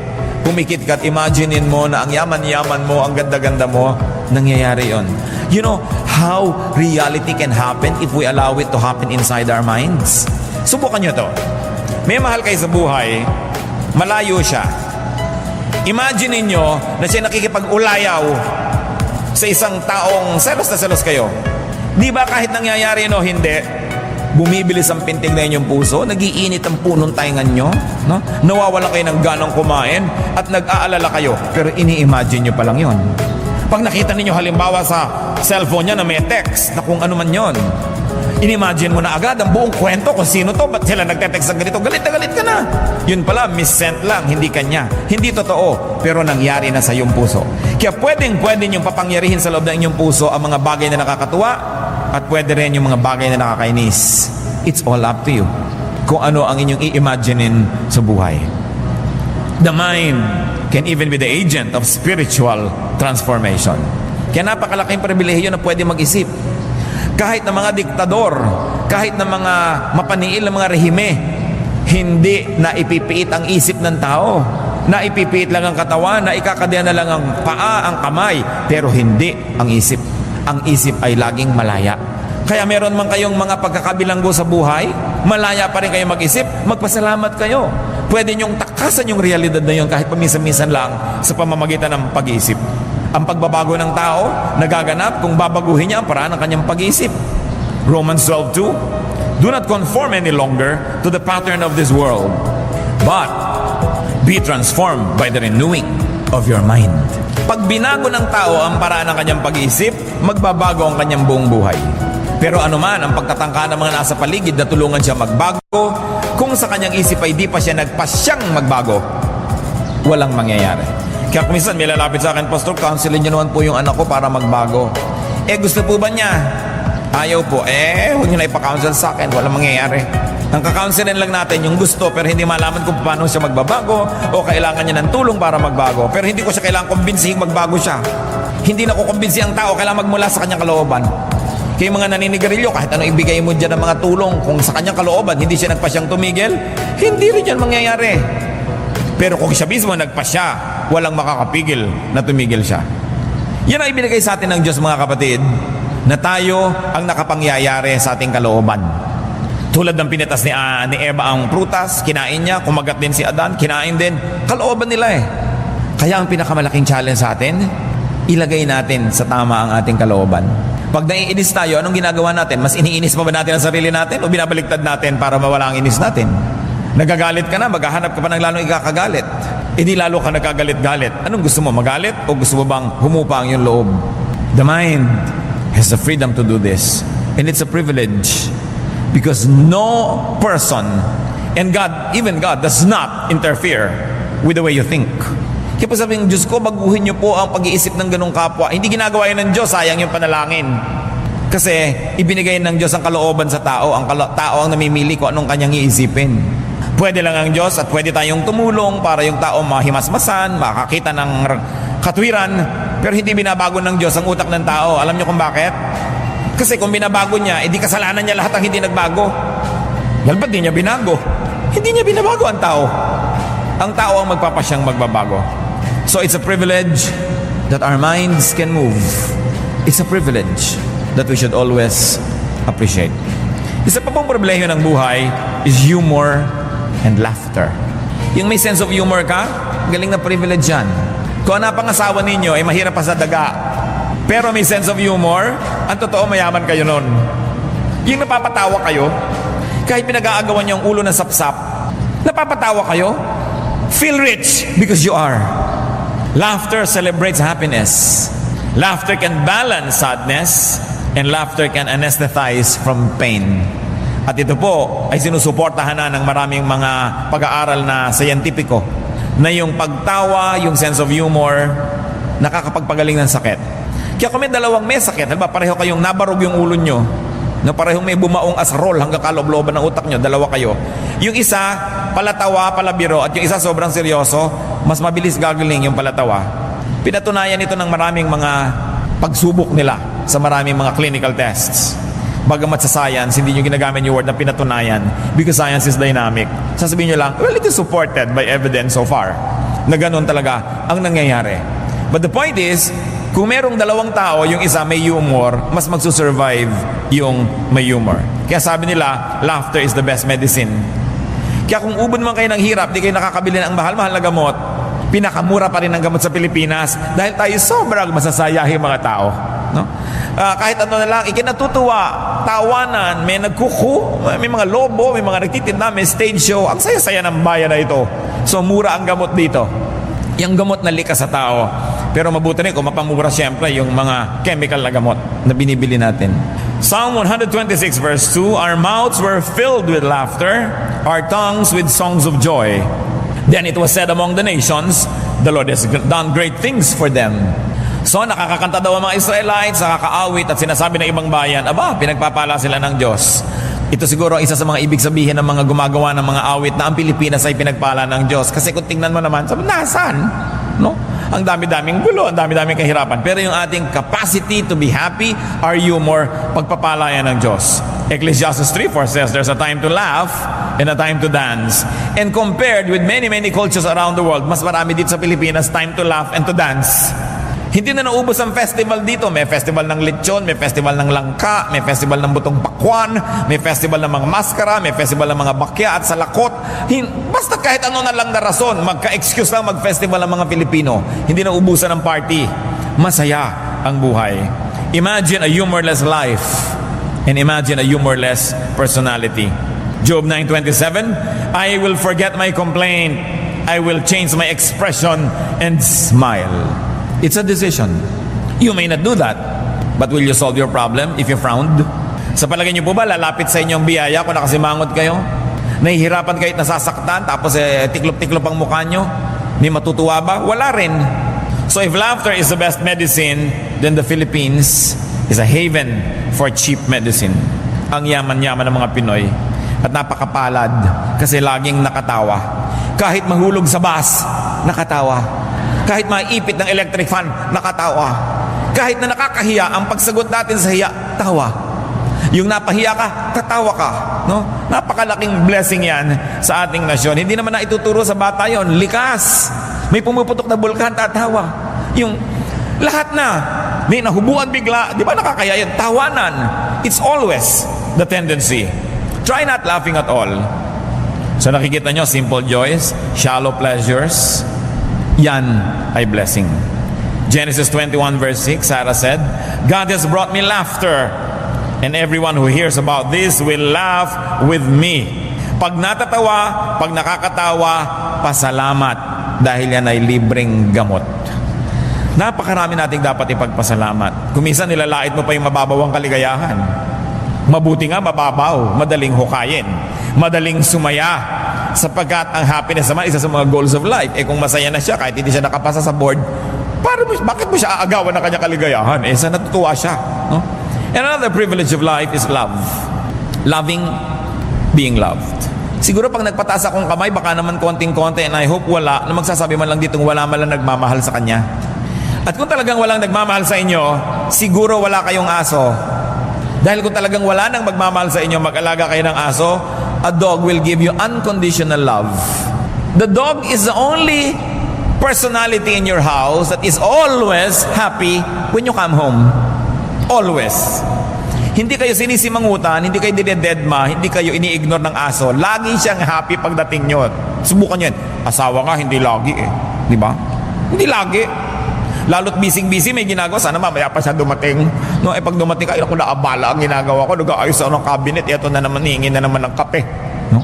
pumikit ka at imaginein mo na ang yaman-yaman mo, ang ganda-ganda mo, nangyayari yon. You know how reality can happen if we allow it to happen inside our minds? Subukan nyo to. May mahal kayo sa buhay, malayo siya. Imagine niyo na siya nakikipag-ulayaw sa isang taong selos na selos kayo. Di ba kahit nangyayari o hindi, bumibilis ang pintig na inyong puso, nagiinit ang punong taingan nyo, no? Nawawalan kayo ng ganong kumain at nag-aalala kayo, pero ini-imagine nyo pa lang yon. Pag nakita ninyo halimbawa sa cellphone niya na may text na kung ano man yon, inimagine mo na agad ang buong kwento kung sino to, ba't sila nagte-text ng ganito, galit na galit ka na. Yun pala, missent lang, hindi kanya. Hindi totoo, pero nangyari na sa iyong puso. Kaya pwede niyong papangyarihin sa loob ng inyong puso ang mga bagay na nakakatuwa at pwede rin yung mga bagay na nakakainis. It's all up to you kung ano ang inyong i-imaginein sa buhay. The mind can even be the agent of spiritual transformation. Kaya napakalaking pribilehiyo na pwede mag-isip. Kahit na mga diktador, kahit na mga mapaniil na mga rehime, hindi na ipipiit ang isip ng tao. Na ipipiit lang ang katawan, na ikakadya na lang ang paa, ang kamay, pero hindi ang isip. Ang isip ay laging malaya. Kaya meron man kayong mga pagkakabilanggo sa buhay, malaya pa rin kayo mag-isip, magpasalamat kayo. Pwede nyong takasan yung realidad na yun kahit paminsan-minsan lang sa pamamagitan ng pag-iisip. Ang pagbabago ng tao nagaganap kung babaguhin niya ang paraan ng kanyang pag-iisip. Romans 12:2, do not conform any longer to the pattern of this world, but be transformed by the renewing of your mind. Pag binago ng tao ang paraan ng kanyang pag-iisip, magbabago ang kanyang buong buhay. Pero anuman ang pagtatangka ng mga nasa paligid na tulungan siya magbago, kung sa kanyang isip ay di pa siya nagpasyang magbago, walang mangyayari. Kaya kung minsan may lalapit sa akin, Pastor, counselin niyo naman po yung anak ko para magbago. Gusto po ba niya? Ayaw po. Huwag niyo na ipa-counsel sa akin, walang mangyayari. Ang kakaunselin lang natin yung gusto pero hindi malaman kung paano siya magbabago o kailangan niya ng tulong para magbago. Pero hindi ko siya kailangan kumbinsihin magbago siya. Hindi na ko kumbinsi ang tao, kailangan magmula sa kanyang kalooban. Kaya mga naninigarilyo, kahit ano ibigay mo dyan ng mga tulong, kung sa kanyang kalooban hindi siya nagpasyang tumigil, hindi rin yan mangyayari. Pero kung siya mismo nagpasya, walang makakapigil na tumigil siya. Yan ang ibinigay sa atin ng Diyos, mga kapatid, na tayo ang nakapangyayari sa ating kalooban. Tulad ng pinitas ni Eva ang prutas, kinain niya, kumagat din si Adan, kinain din, kalooban nila eh. Kaya ang pinakamalaking challenge sa atin, ilagay natin sa tama ang ating kalooban. Pag naiinis tayo, anong ginagawa natin? Mas iniinis pa ba natin ang sarili natin o binabaliktad natin para mawala ang inis natin? Nagagalit ka na, maghahanap ka pa ng lalong ikakagalit. Hindi lalo ka nagkagalit-galit. Anong gusto mo, magalit o gusto mo bang humupa ang iyong loob? The mind has the freedom to do this. And it's a privilege. Because no person, and God, even God, does not interfere with the way you think. Kaya po sabi ng Diyos ko, baguhin niyo po ang pag-iisip ng ganong kapwa. Hindi ginagawa yun ng Diyos, sayang yung panalangin. Kasi ibinigay ng Diyos ang kalooban sa tao. Ang tao ang namimili kung anong kanyang iisipin. Pwede lang ang Diyos at pwede tayong tumulong para yung tao mahimasmasan, makakita ng katwiran, pero hindi binabago ng Diyos ang utak ng tao. Alam niyo kung bakit? Kasi kung binabago niya, edi kasalanan niya lahat ang hindi nagbago. Dahil ba't di niya binago? Hindi niya binabago ang tao. Ang tao ang magpapasyang magbabago. So it's a privilege that our minds can move. It's a privilege that we should always appreciate. Isa pa pong problema ng buhay is humor and laughter. Yung may sense of humor ka, galing na privilege yan. Kung ang napangasawa ninyo ay mahirap pa sa daga, pero may sense of humor, ang totoo mayaman kayo nun. Yung napapatawa kayo, kahit pinag-aagawan niyo ang ulo ng sapsap, napapatawa kayo. Feel rich because you are. Laughter celebrates happiness. Laughter can balance sadness, and laughter can anesthetize from pain. At ito po ay sinusuportahan na ng maraming mga pag-aaral na scientifico na yung pagtawa, yung sense of humor, nakakapagpagaling ng sakit. Kaya kung may dalawang may sakit, halimbawa pareho kayong nabarog yung ulo nyo, na parehong may bumaong asrol hanggang kaloob-looban ng utak nyo, dalawa kayo. Yung isa, palatawa, palabiro, at yung isa sobrang seryoso, mas mabilis gagaling yung palatawa. Pinatunayan ito ng maraming mga pagsubok nila sa maraming mga clinical tests. Bagamat sa science, hindi nyo ginagamit yung word na pinatunayan because science is dynamic. Sasabihin nyo lang, well, it is supported by evidence so far na ganun talaga ang nangyayari. But the point is, kung merong dalawang tao, yung isa may humor, mas magsusurvive yung may humor. Kaya sabi nila, laughter is the best medicine. Kaya kung ubod man kayo ng hirap, di kayo nakakabili ng mahal-mahal na gamot, pinakamura pa rin ang gamot sa Pilipinas dahil tayo sobrang masasayahin mga tao. No? Kahit ano na lang, ikinatutuwa, tawanan, may nagkuku, may mga lobo, may mga nagtitinda, may stage show. Ang saya-saya ng bayan na ito. So mura ang gamot dito. Yung gamot na likas sa tao. Pero mabuti rin kung mapamura siyempre yung mga chemical na gamot na binibili natin. Psalm 126 verse 2, our mouths were filled with laughter, our tongues with songs of joy. Then it was said among the nations, the Lord has done great things for them. So nakakakanta daw ang mga Israelites, nakakaawit at sinasabi ng ibang bayan, aba, pinagpapala sila ng Diyos. Ito siguro ang isa sa mga ibig sabihin ng mga gumagawa ng mga awit na ang Pilipinas ay pinagpala ng Diyos. Kasi kung tingnan mo naman, sabi, nasaan? No? Ang dami-daming gulo, ang dami-daming kahirapan. Pero yung ating capacity to be happy, our humor, pagpapalaya ng Diyos. Ecclesiastes 3:4 says, there's a time to laugh and a time to dance. And compared with many cultures around the world, mas marami dito sa Pilipinas, time to laugh and to dance. Hindi na naubos ang festival dito. May festival ng lechon, may festival ng langka, may festival ng butong pakwan, may festival ng mga maskara, may festival ng mga bakya at salakot. Basta kahit ano na lang na rason, magka-excuse lang mag-festival ng mga Pilipino. Hindi na ubusan ng party. Masaya ang buhay. Imagine a humorless life and imagine a humorless personality. Job 9:27, I will forget my complaint. I will change my expression and smile. It's a decision. You may not do that, but will you solve your problem if you frowned? Sa palagay niyo po ba, lalapit sa inyong biyaya kung nakasimangot kayo? Nahihirapan kayo at nasasaktan, tapos tiklop-tiklop ang mukha nyo? May matutuwa ba? Wala rin. So if laughter is the best medicine, then the Philippines is a haven for cheap medicine. Ang yaman-yaman ng mga Pinoy. At napakapalad kasi laging nakatawa. Kahit mahulog sa bus, nakatawa. Kahit maipit ng electric fan, nakatawa. Kahit na nakakahiya, ang pagsagot natin sa hiya, tawa. Yung napahiya ka, tatawa ka. No? Napakalaking blessing yan sa ating nasyon. Hindi naman na ituturo sa bata yon. Likas. May pumuputok na bulkan, tatawa. Yung lahat na, may nahubuan bigla, di ba nakakaya yun? Tawanan. It's always the tendency. Try not laughing at all. So nakikita nyo, simple joys, shallow pleasures, yan ay blessing. Genesis 21 verse 6, Sarah said, God has brought me laughter, and everyone who hears about this will laugh with me. Pag natatawa, pag nakakatawa, pasalamat, dahil yan ay libreng gamot. Napakarami nating dapat ipagpasalamat. Kung minsan nilalait mo pa yung mababawang kaligayahan. Mabuti nga mababaw, madaling hukayin, madaling sumaya. Sapagkat ang happiness naman isa sa mga goals of life. Kung masaya na siya kahit hindi siya nakapasa sa board, bakit mo siya aagawan ng kanyang kaligayahan? Sa natutuwa siya. No? And another privilege of life is love. Loving, being loved. Siguro pag nagpataas akong kamay, baka naman konting-konti, and I hope wala, na magsasabi man lang ditong wala man lang nagmamahal sa kanya. At kung talagang walang nagmamahal sa inyo, siguro wala kayong aso. Dahil kung talagang wala nang magmamahal sa inyo, mag-alaga kayo ng aso, a dog will give you unconditional love. The dog is the only personality in your house that is always happy when you come home. Always. Hindi kayo sinisimangutan, hindi kayo dinededma, hindi kayo ini-ignore ng aso. Lagi siyang happy pagdating nyo. Subukan nyo yan. Asawa ka, hindi lagi eh. Di ba? Hindi lagi. Lalo't busy-busy, may ginagawa. Sana mamaya pa siya dumating. No, pag dumating ka, ako naabala ang ginagawa ko. Nag-aayos ako ng cabinet. Ito na naman, hingin na naman ng kape. No?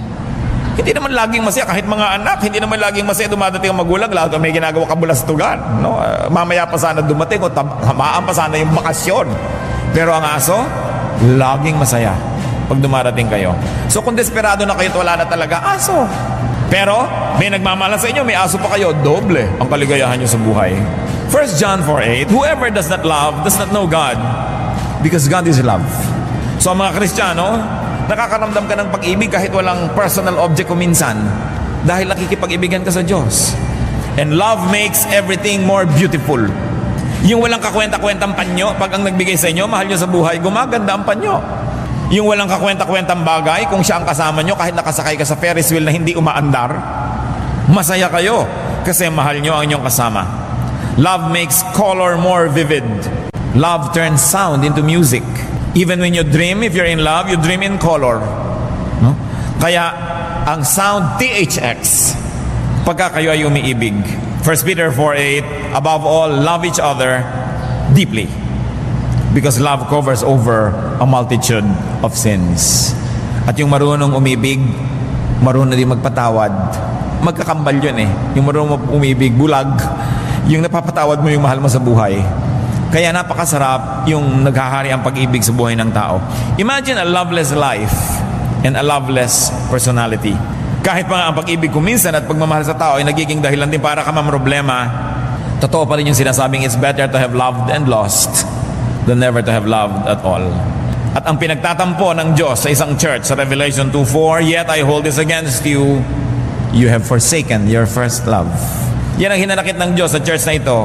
Hindi naman laging masaya. Kahit mga anak, hindi naman laging masaya dumadating ang magulang. Lalo may ginagawa kabulastugan. No? Mamaya pa sana dumating o hamaan pa sana yung bakasyon. Pero ang aso, laging masaya pag dumarating kayo. So kung desperado na kayo at wala na talaga, aso. Pero may nagmamahalan sa inyo, may aso pa kayo, doble ang kaligayahan nyo sa buhay. 1 John 4:8, whoever does not love does not know God, because God is love. So ang mga Kristiyano, nakakaramdam ka ng pag-ibig kahit walang personal object kuminsan, dahil nakikipag-ibigan ka sa Diyos. And love makes everything more beautiful. Yung walang kakwenta-kwentang panyo, pag ang nagbigay sa inyo, mahal nyo sa buhay, gumaganda ang panyo. Yung walang kakwenta-kwentang bagay, kung siya ang kasama nyo, kahit nakasakay ka sa Ferris wheel na hindi umaandar, masaya kayo kasi mahal nyo ang inyong kasama. Love makes color more vivid. Love turns sound into music. Even when you dream, if you're in love, you dream in color. No? Kaya, ang sound THX, pagka kayo ay umiibig. 1 Peter 4:8, above all, love each other deeply, because love covers over a multitude of sins. At yung marunong umibig, marunong din magpatawad. Magkakambal yun eh. Yung marunong umibig, bulag. Yung napapatawad mo yung mahal mo sa buhay. Kaya napakasarap yung naghahari ang pag-ibig sa buhay ng tao. Imagine a loveless life and a loveless personality. Kahit pa nga ang pag-ibig ko minsan at pagmamahal sa tao ay nagiging dahilan din para ka mamroblema, totoo pa rin yung sinasabing it's better to have loved and lost than never to have loved at all. At ang pinagtatampo ng Diyos sa isang church sa Revelation 2:4, yet I hold this against you, you have forsaken your first love. Yan ang hinanakit ng Diyos sa church na ito.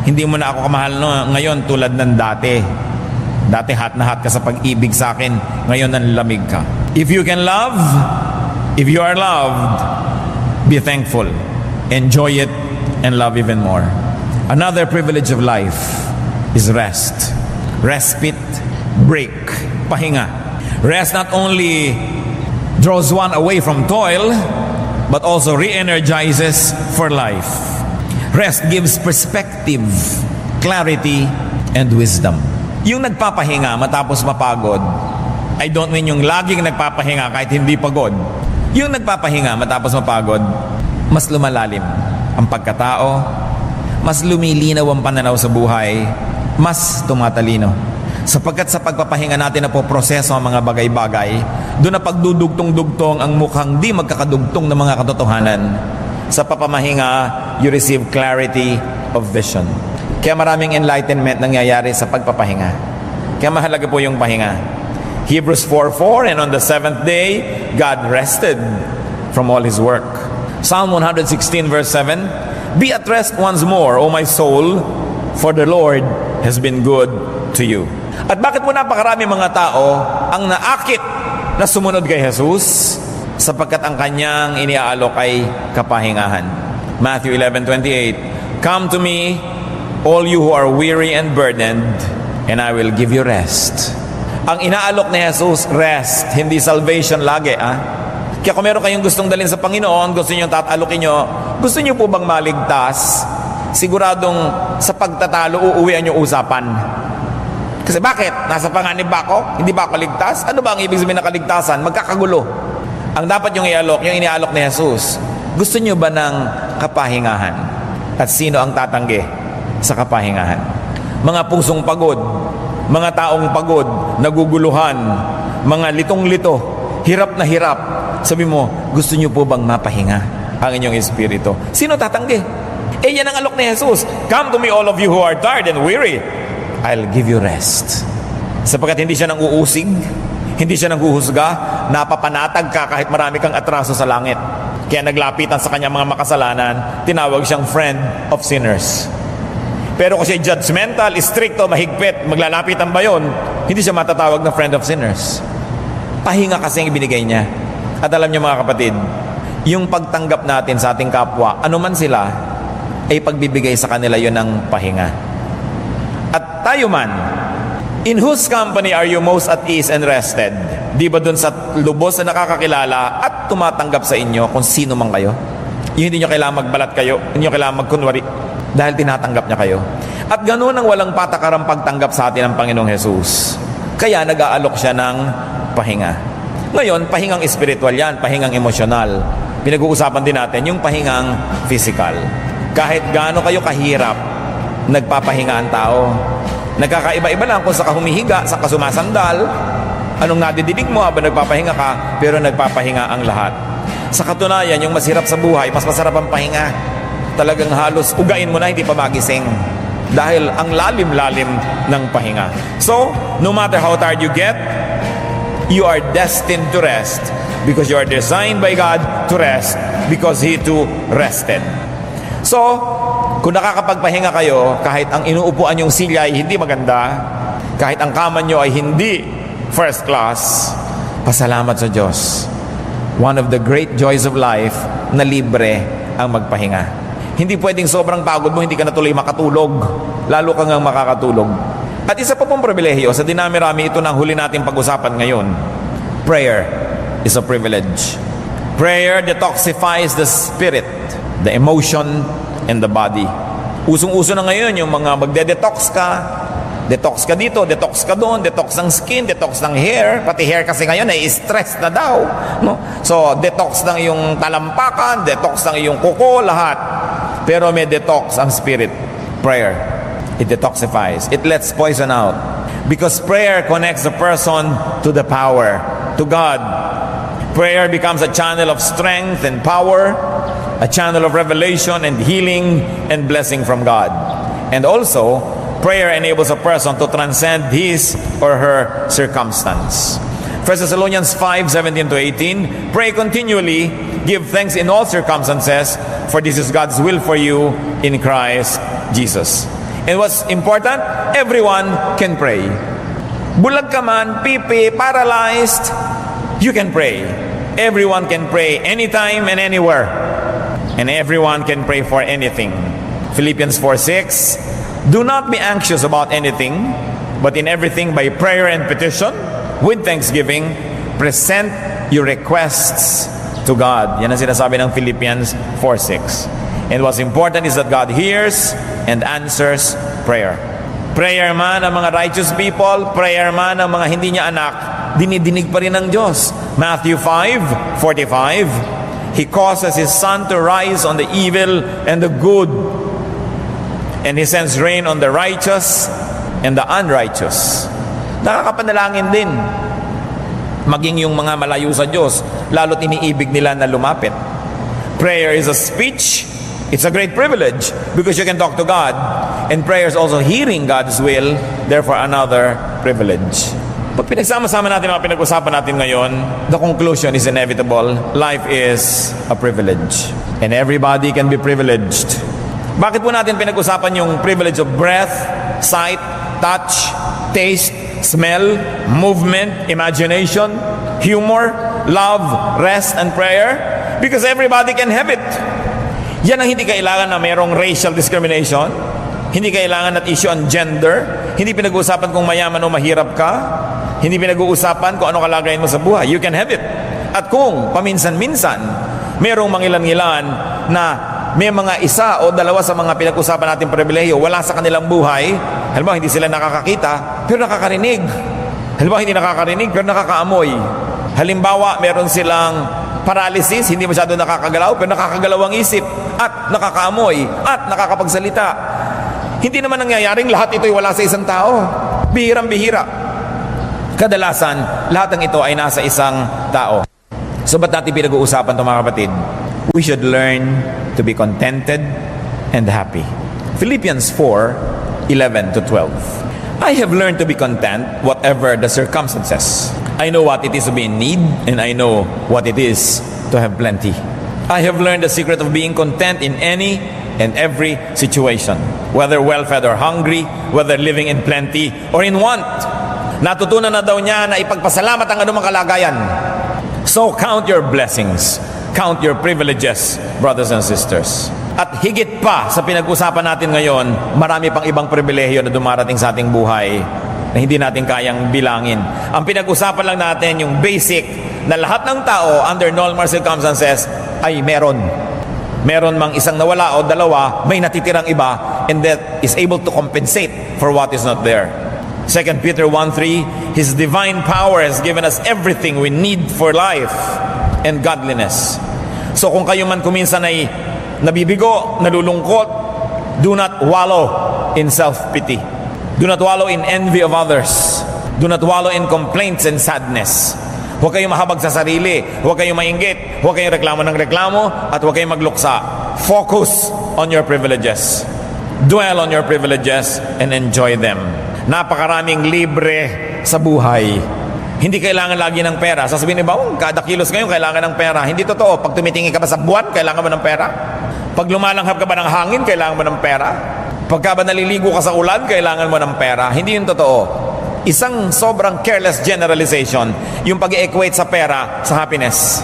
Hindi mo na ako kamahal ngayon tulad ng dati. Dati hot na hot ka sa pag-ibig sa akin, ngayon nanlamig ka. If you can love, if you are loved, be thankful, enjoy it, and love even more. Another privilege of life is rest. Respite, break, pahinga. Rest not only draws one away from toil, but also re-energizes for life. Rest gives perspective, clarity, and wisdom. Yung nagpapahinga matapos mapagod, I don't mean yung laging nagpapahinga kahit hindi pagod. Yung nagpapahinga matapos mapagod, mas lumalalim ang pagkatao, mas lumilinaw ang pananaw sa buhay, mas tumatalino. Sapagkat sa pagpapahinga natin na po proseso ang mga bagay-bagay, doon na pagdudugtong-dugtong ang mukhang di magkakadugtong ng mga katotohanan. Sa papamahinga, you receive clarity of vision. Kaya maraming enlightenment nangyayari sa pagpapahinga. Kaya mahalaga po yung pahinga. Hebrews 4:4, and on the seventh day, God rested from all His work. Psalm 116 verse 7, be at rest once more, O my soul, for the Lord has been good to you. At bakit po napakarami mga tao ang naakit na sumunod kay Jesus? Sapagkat ang kanyang iniaalok ay kapahingahan. Matthew 11:28, come to me, all you who are weary and burdened, and I will give you rest. Ang inaalok ni Jesus, rest, hindi salvation lagi. Kaya kung meron kayong gustong dalhin sa Panginoon, gusto nyo tatalokin nyo, gusto nyo po bang maligtas? Siguradong sa pagtatalo, uuwian yung usapan. Kasi bakit? Nasa panganib ba ako? Hindi ba ako ligtas? Ano ba ang ibig sabihin ng kaligtasan? Magkakagulo. Ang dapat yung ialok, yung inialok ni Jesus, gusto nyo ba ng kapahingahan? At sino ang tatanggi sa kapahingahan? Mga pusong pagod, mga taong pagod, naguguluhan, mga litong-lito, hirap na hirap. Sabi mo, gusto nyo po bang mapahinga ang inyong espiritu? Sino tatanggi? Yan ang alok ni Jesus. Come to me all of you who are tired and weary, I'll give you rest. Sapagkat hindi siya nang uusig, hindi siya nang huhusga, napapanatag ka kahit marami kang atraso sa langit. Kaya naglapitan sa kanyang mga makasalanan, tinawag siyang friend of sinners. Pero kasi judgmental, stricto, mahigpit, maglalapitan ba yun? Hindi siya matatawag na friend of sinners. Pahinga kasi ang ibinigay niya. At alam niyo mga kapatid, yung pagtanggap natin sa ating kapwa, anuman sila, ay pagbibigay sa kanila yun ng pahinga. At tayo man, in whose company are you most at ease and rested? Di ba dun sa lubos na nakakakilala at tumatanggap sa inyo kung sino man kayo? Yung hindi nyo kailangan magbalat kayo, hindi nyo kailangan magkunwari, dahil tinatanggap niya kayo. At ganoon ang walang patakarang pagtanggap sa atin ng Panginoong Jesus. Kaya nag-aalok siya ng pahinga. Ngayon, pahingang espiritual yan, pahingang emosyonal. Pinag-uusapan din natin yung pahingang physical. Kahit gaano kayo kahirap, nagpapahinga ang tao. Nagkakaiba-iba lang kung sa humihiga, sa sumasandal, anong nadidinig mo habang nagpapahinga ka, pero nagpapahinga ang lahat. Sa katunayan, yung masirap sa buhay, mas masarap ang pahinga. Talagang halos ugain mo na, hindi pa magising. Dahil ang lalim-lalim ng pahinga. So, no matter how tired you get, you are destined to rest because you are designed by God to rest because He too rested. So, kung nakakapagpahinga kayo, kahit ang inuupuan yung silya ay hindi maganda, kahit ang kama nyo ay hindi first class, pasalamat sa Diyos. One of the great joys of life na libre ang magpahinga. Hindi pwedeng sobrang pagod mo, hindi ka natuloy makatulog. Lalo kang makakatulog. At isa pa pong pribilehiyo, sa dinami-rami, ito na ang huli natin pag-usapan ngayon. Prayer is a privilege. Prayer detoxifies the spirit, the emotion, and the body. Usong-uso na ngayon yung mga magde-detox ka. Detox ka dito, detox ka doon, detox ng skin, detox ng hair. Pati hair kasi ngayon ay stress na daw. No? So, detox ng iyong talampakan, detox ng iyong kuko, lahat. Pero may detox ang spirit. Prayer. It detoxifies. It lets poison out. Because prayer connects the person to the power, to God. Prayer becomes a channel of strength and power, a channel of revelation and healing and blessing from God. And also, prayer enables a person to transcend his or her circumstance. 1 Thessalonians 5:17-18, pray continually, give thanks in all circumstances, for this is God's will for you in Christ Jesus. And what's important? Everyone can pray. Bulag ka man, pipi, paralyzed, you can pray. Everyone can pray anytime and anywhere. And everyone can pray for anything. Philippians 4:6, do not be anxious about anything, but in everything by prayer and petition, with thanksgiving, present your requests to God. Yan ang sinasabi ng Philippians 4:6. And what's important is that God hears and answers prayer. Prayer man ang mga righteous people, prayer man ang mga hindi niya anak, dinidinig pa rin ng Diyos. Matthew 5:45, He causes His sun to rise on the evil and the good, and He sends rain on the righteous and the unrighteous. Nakakapanalangin din. Maging yung mga malayo sa Diyos, lalo't iniibig nila na lumapit. Prayer is a speech. It's a great privilege because you can talk to God. And prayer is also hearing God's will, therefore another privilege. Pag pinagsama-sama natin mga pinag-usapan natin ngayon, the conclusion is inevitable. Life is a privilege. And everybody can be privileged. Bakit po natin pinag-usapan yung privilege of breath, sight, touch, taste, smell, movement, imagination, humor, love, rest, and prayer? Because everybody can have it. Yan ang hindi kailangan na mayroong racial discrimination. Hindi kailangan at issue on gender. Hindi pinag-uusapan kung mayaman o mahirap ka. Hindi pinag-uusapan kung ano kalagayan mo sa buhay. You can have it. At kung paminsan-minsan, mayroong mangilan-ngilan na may mga isa o dalawa sa mga pinag-usapan natin pribilehiyo, wala sa kanilang buhay. Halimbawa, hindi sila nakakakita, pero nakakarinig. Halimbawa, hindi nakakarinig, pero nakakaamoy. Halimbawa, meron silang paralysis, hindi masyado nakakagalaw, pero nakakagalaw ang isip, at nakakaamoy, at nakakapagsalita. Hindi naman nangyayaring lahat ito'y wala sa isang tao. Bihirang-bihira. Kadalasan, lahat ng ito ay nasa isang tao. So, ba't natin pinag-uusapan ito, mga kapatid? We should learn to be contented and happy. Philippians 4:11-12. I have learned to be content whatever the circumstances. I know what it is to be in need, and I know what it is to have plenty. I have learned the secret of being content in any and every situation, whether well-fed or hungry, whether living in plenty or in want. Natutunan na daw niya na ipagpasalamat ang anumang kalagayan. So count your blessings. Count your privileges, brothers and sisters. At higit pa sa pinag-usapan natin ngayon, marami pang ibang pribilehiyo na dumarating sa ating buhay na hindi natin kayang bilangin. Ang pinag-usapan lang natin yung basic na lahat ng tao under normal circumstances ay meron. Meron mang isang nawala o dalawa, may natitirang iba and that is able to compensate for what is not there. 2 Peter 1:3, His divine power has given us everything we need for life and godliness. So kung kayo man kuminsan ay nabibigo, nalulungkot, do not wallow in self-pity. Do not wallow in envy of others. Do not wallow in complaints and sadness. Huwag kayong mahabag sa sarili. Huwag kayong mainggit. Huwag kayong reklamo ng reklamo. At huwag kayong magluksa. Focus on your privileges. Dwell on your privileges and enjoy them. Napakaraming libre sa buhay. Hindi kailangan lagi ng pera. Sasabihin ni ba, kada kilos ngayon kailangan ng pera. Hindi totoo. Pag tumitingin ka ba sa buwan, kailangan mo ng pera. Pag lumalanghap ka ba ng hangin, kailangan mo ng pera. Pagka ba naliligo ka sa ulan, kailangan mo ng pera. Hindi yun totoo. Isang sobrang careless generalization yung pag-equate sa pera sa happiness.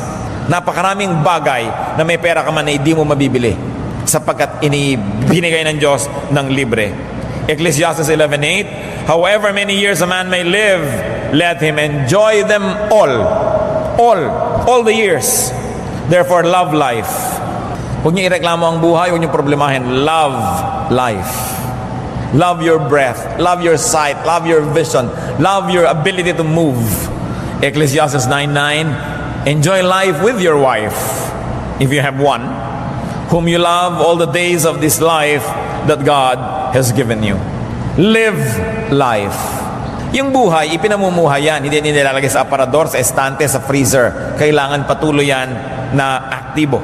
Napakaraming bagay na may pera ka man na hindi mo mabibili sapagkat binigay ng Diyos ng libre. Ecclesiastes 11:8, however many years a man may live, let him enjoy them all the years. Therefore, love life. Huwag niyo ireklamo ang buhay, huwag niyo problemahin. Love life. Love your breath, love your sight, love your vision, love your ability to move. Ecclesiastes 9:9, enjoy life with your wife, if you have one, whom you love all the days of this life that God has given you. Live life. Yung buhay, ipinamumuhay yan. Hindi nilalagay sa aparador, sa estante, sa freezer. Kailangan patuloy yan na aktibo.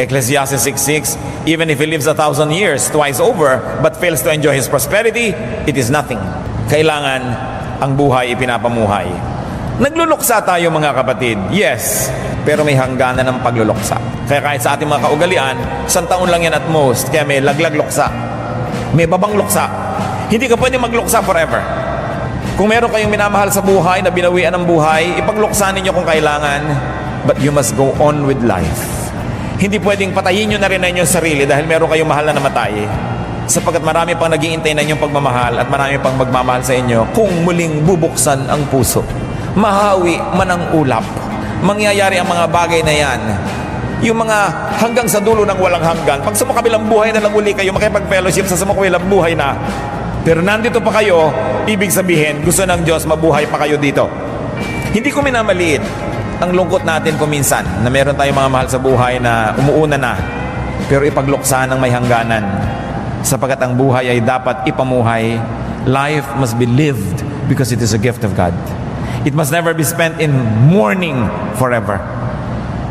Ecclesiastes 6:6, even if he lives 1,000 years twice over but fails to enjoy his prosperity, it is nothing. Kailangan ang buhay ipinapamuhay. Nagluluksa tayo mga kapatid, yes, pero may hangganan ng pagluluksa. Kaya kahit sa ating mga kaugalian, 1 taon lang yan at most, kaya may laglag luksa, may babang luksa. Hindi ka pwede magluksa forever. Kung meron kayong minamahal sa buhay, na binawian ng buhay, ipagluksa ninyo kung kailangan, but you must go on with life. Hindi pwedeng patayin nyo na rin na inyong sarili dahil meron kayong mahal na namatay. Sapagkat marami pang nag-iintay na inyong pagmamahal at marami pang magmamahal sa inyo kung muling bubuksan ang puso. Mahawi man ang ulap. Mangyayari ang mga bagay na yan. Yung mga hanggang sa dulo ng walang hanggan. Pag sa makabilang buhay na lang uli kayo, makipag-fellowship sa makabilang buhay na. Pero nandito pa kayo, ibig sabihin, gusto ng Diyos mabuhay pa kayo dito. Hindi ko minamaliit ang lungkot natin kuminsan na meron tayong mga mahal sa buhay na umuuna na pero ipagluksa ng may hangganan sapagkat ang buhay ay dapat ipamuhay. Life must be lived because it is a gift of God. It must never be spent in mourning forever.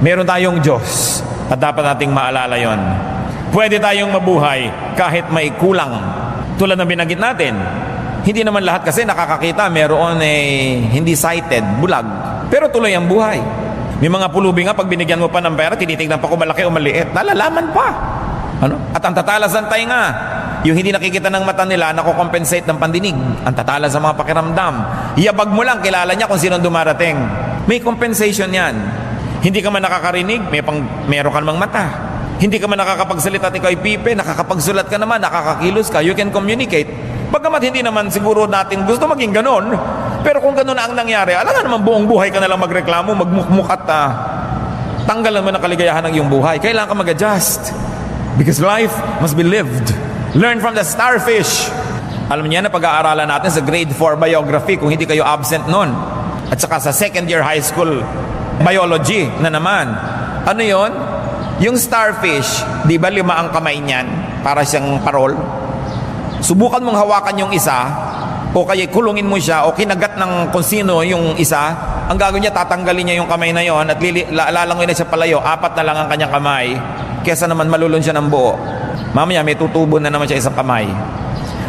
Meron tayong Diyos at dapat nating maalala yon. Pwede tayong mabuhay kahit may kulang. Tulad ng binanggit natin, hindi naman lahat kasi nakakakita, meron hindi sighted, bulag. Pero tuloy ang buhay. May mga pulubi nga, pag binigyan mo pa ng pera, tinitignan pa kung malaki o maliit. Nalalaman pa. At ang tatalas ng tainga, yung hindi nakikita ng mata nila, nakocompensate ng pandinig. Ang tatalas sa mga pakiramdam. Iyabag mo lang, kilala niya kung sino dumarating. May compensation yan. Hindi ka man nakakarinig, meron ka namang mata. Hindi ka man nakakapagsalita at ikaw ay pipe, nakakapagsulat ka naman, nakakakilos ka, you can communicate. Bagamat hindi naman siguro natin gusto maging ganon, pero kung ganon na ang nangyari, alam nga naman buong buhay ka na lang magreklamo, magmukmuk at tanggalan mo ng kaligayahan ng iyong buhay. Kailangan ka mag-adjust because life must be lived. Learn from the starfish. Alam niya na pag-aaralan natin sa grade 4 biography kung hindi kayo absent nun. At saka sa second year high school biology na naman. Ano yon? Yung starfish, di ba 5 ang kamay niyan para siyang parol? Subukan mong hawakan yung isa o kaya kulungin mo siya o kinagat ng kung sino yung isa. Ang gagawin niya, tatanggalin niya yung kamay na yon at lalangoy na siya palayo. 4 na lang ang kanyang kamay kesa naman malulun siya ng buo. Mamaya may tutubo na naman siya isang kamay.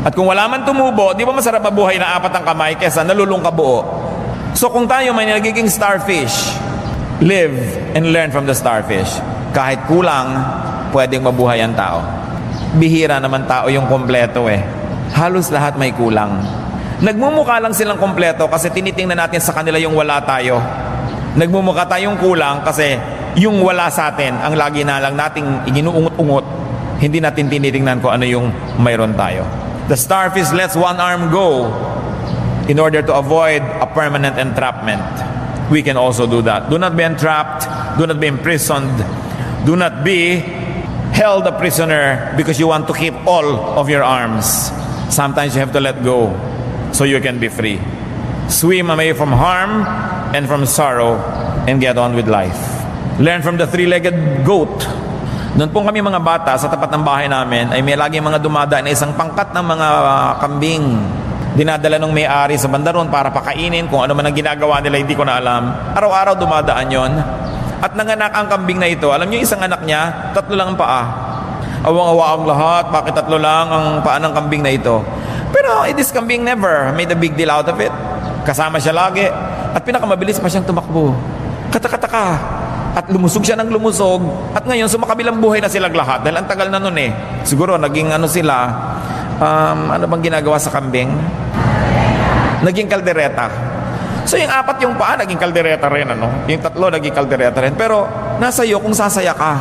At kung wala man tumubo, di ba masarap mabuhay na 4 ang kamay kesa nalulung ka buo? So kung tayo may nagiging starfish, live and learn from the starfish. Kahit kulang, pwedeng mabuhay ang tao. Bihira naman tao yung kompleto Halos lahat may kulang. Nagmumukha lang silang kompleto kasi tinitingnan natin sa kanila yung wala tayo. Nagmumukha tayong kulang kasi yung wala sa atin ang lagi na lang nating iginuungot-ungot. Hindi natin tinitingnan kung ano yung mayroon tayo. The starfish lets one arm go in order to avoid a permanent entrapment. We can also do that. Do not be entrapped. Do not be imprisoned. Do not be held a prisoner because you want to keep all of your arms. Sometimes you have to let go so you can be free. Swim away from harm and from sorrow and get on with life. Learn from the three-legged goat. Noon pong kami mga bata, sa tapat ng bahay namin, ay may lagi mga dumadaan na isang pangkat ng mga kambing. Dinadala ng may-ari sa bandaron para pakainin, kung ano man ang ginagawa nila, hindi ko na alam. Araw-araw dumadaan yon. At nanganak ang kambing na ito. Alam niyo, isang anak niya, 3 lang ang paa. Awang-awa ang lahat, bakit 3 lang ang paa ng kambing na ito? Pero this kambing never made a big deal out of it. Kasama siya lagi. At pinakamabilis pa siyang tumakbo. Katakataka. At lumusog siya ng lumusog. At ngayon, sumakabilang buhay na silang lahat. Dahil ang tagal na nun eh. Siguro, naging ano sila, ano bang ginagawa sa kambing? Naging kaldereta. So yung 4 yung paa, naging kaldereta rin. Ano? Yung 3, naging kaldereta rin. Pero, nasa iyo kung sasaya ka.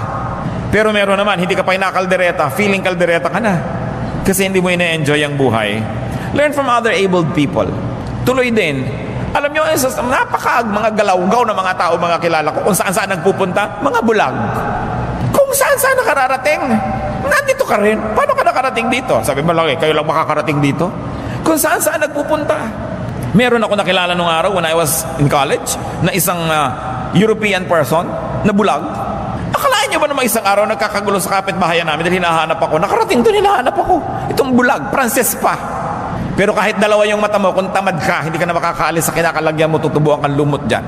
Pero meron naman, hindi ka pa inakaldereta, feeling kaldereta ka na. Kasi hindi mo ina-enjoy ang buhay. Learn from other abled people. Tuloy din. Alam nyo, mga galawgaw na mga tao, mga kilala ko, kung saan-saan nagpupunta, mga bulag. Kung saan-saan nakararating, nandito ka rin. Paano ka nakarating dito? Sabi mo lang, kayo lang makakarating dito? Kung saan-saan nagpupunta. Meron ako nakilala nung araw when I was in college, na isang European person na bulag. Akalain nyo ba naman isang araw nagkakagulo sa kapitbahayan namin dahil hinahanap ako? Nakarating doon, hinahanap ako. Itong bulag, Frances pa. Pero kahit 2 yung mata mo, kung tamad ka, hindi ka na makakaalis sa kinakalagyan mo, tutubuan kang lumot dyan.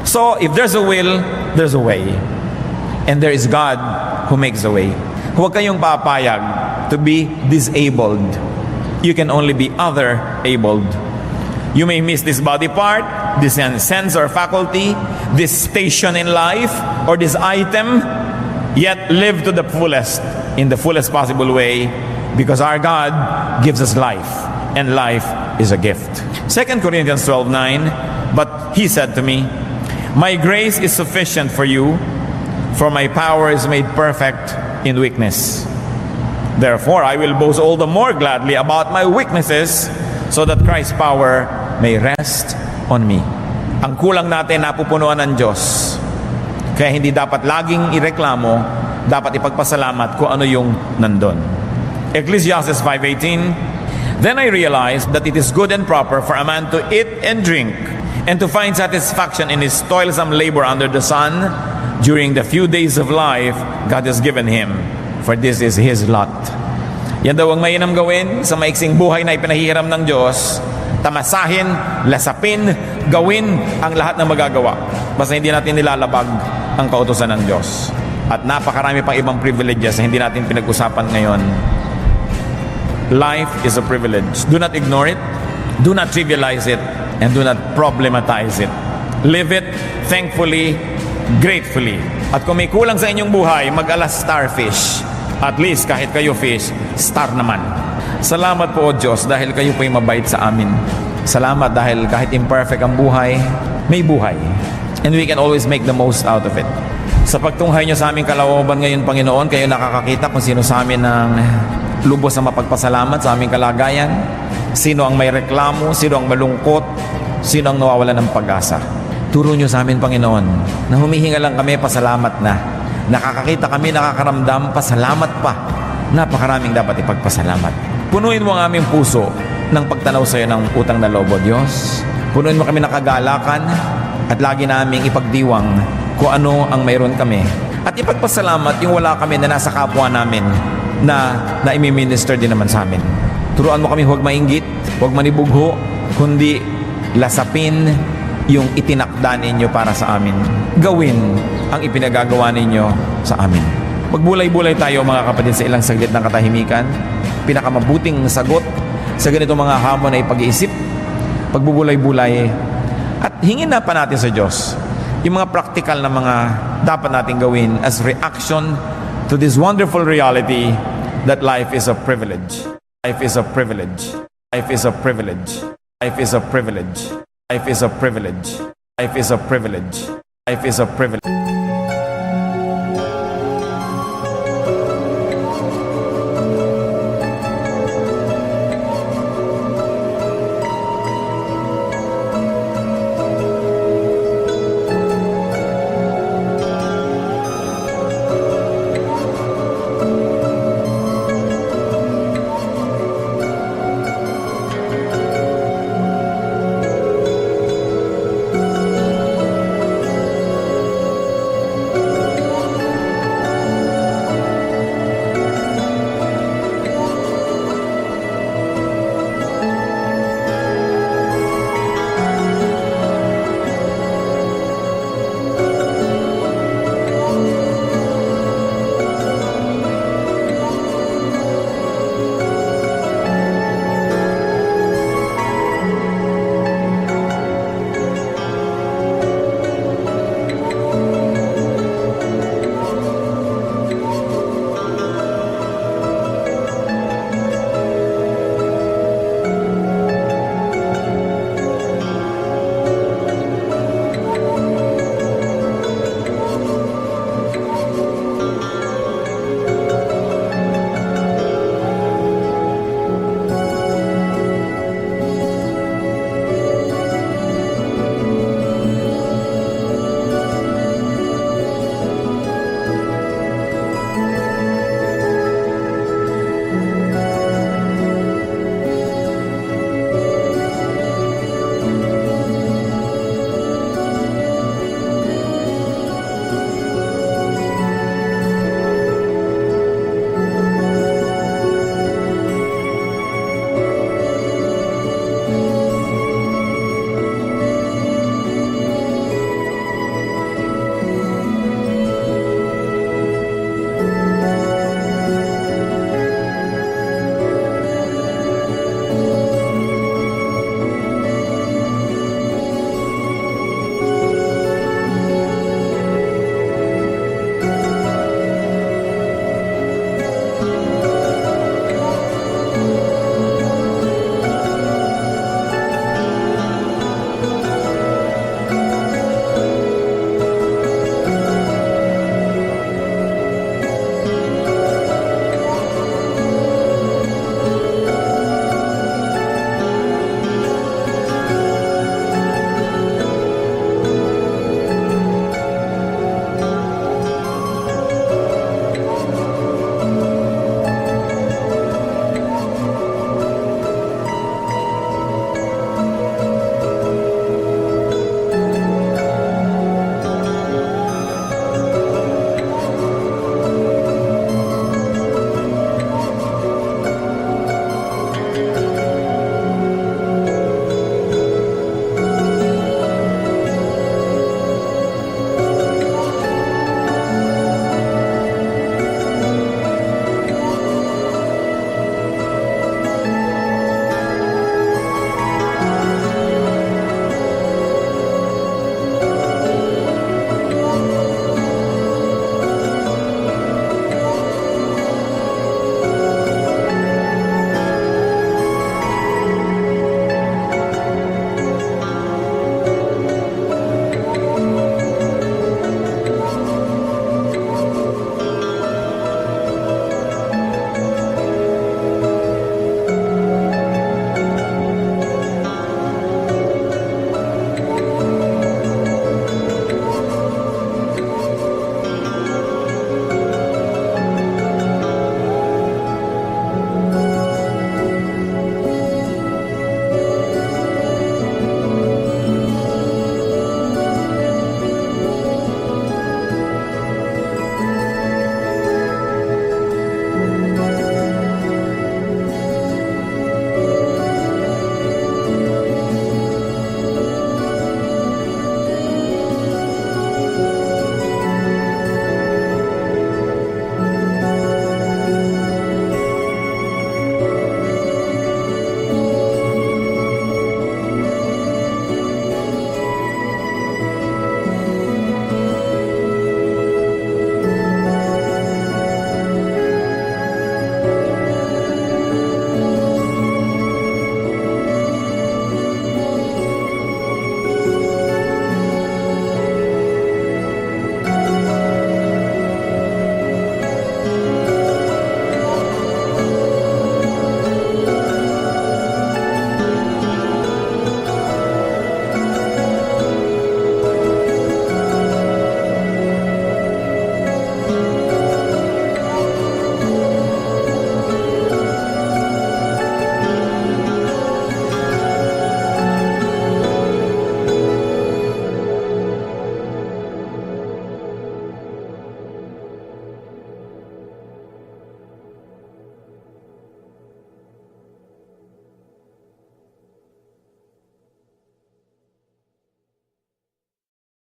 So, if there's a will, there's a way. And there is God who makes a way. Huwag kayong papayag to be disabled. You can only be other-abled. You may miss this body part, this sense or faculty, this station in life, or this item, yet live to the fullest, in the fullest possible way, because our God gives us life. And life is a gift. 2 Corinthians 12:9, but he said to me, my grace is sufficient for you, for my power is made perfect in weakness. Therefore, I will boast all the more gladly about my weaknesses, so that Christ's power may rest on me. Ang kulang natin napupunuan ng Diyos. Kaya hindi dapat laging ireklamo, dapat ipagpasalamat kung ano yung nandun. Ecclesiastes 5:18, then I realized that it is good and proper for a man to eat and drink and to find satisfaction in his toilsome labor under the sun during the few days of life God has given him, for this is his lot. Yan daw ang mainam gawin sa maiksing buhay na ipinahihiram ng Diyos. Tamasahin, lasapin, gawin ang lahat ng magagawa. Basta hindi natin nilalabag ang kautusan ng Diyos. At napakarami pang ibang privileges na hindi natin pinag-usapan ngayon. Life is a privilege. Do not ignore it. Do not trivialize it. And do not problematize it. Live it thankfully, gratefully. At kung may kulang sa inyong buhay, mag-alas starfish. At least kahit kayo fish, star naman. Salamat po o Diyos dahil kayo po'y mabait sa amin. Salamat dahil kahit imperfect ang buhay, may buhay. And we can always make the most out of it. Sa pagtunghay niyo sa aming kalooban ngayon, Panginoon, kayo nakakakita kung sino sa amin ang lubos na mapagpasalamat sa aming kalagayan, sino ang may reklamo, sino ang malungkot, sino ang nawawala ng pag-asa. Turo niyo sa amin, Panginoon, na humihinga lang kami, pasalamat na. Nakakakita kami, nakakaramdam, pasalamat pa. Napakaraming dapat ipagpasalamat. Punuin mo ang aming puso ng pagtanaw sa iyo ng utang na loob, Diyos. Punuin mo kami ng kagalakan at lagi naming ipagdiwang kung ano ang mayroon kami. At ipagpasalamat yung wala kami na nasa kapwa namin na imi-minister din naman sa amin. Turuan mo kami huwag mainggit, huwag manibugho, kundi lasapin yung itinakda ninyo para sa amin. Gawin ang ipinagagawa ninyo sa amin. Magbulay-bulay tayo mga kapatid sa ilang saglit ng katahimikan. Pinakamabuting sagot sa ganitong mga hamon ay pag-iisip, pagbubulay-bulay, at hingin na pa natin sa Diyos yung mga praktikal na mga dapat natin gawin as reaction to this wonderful reality that life is a privilege. Life is a privilege. Life is a privilege. Life is a privilege. Life is a privilege. Life is a privilege. Life is a privilege.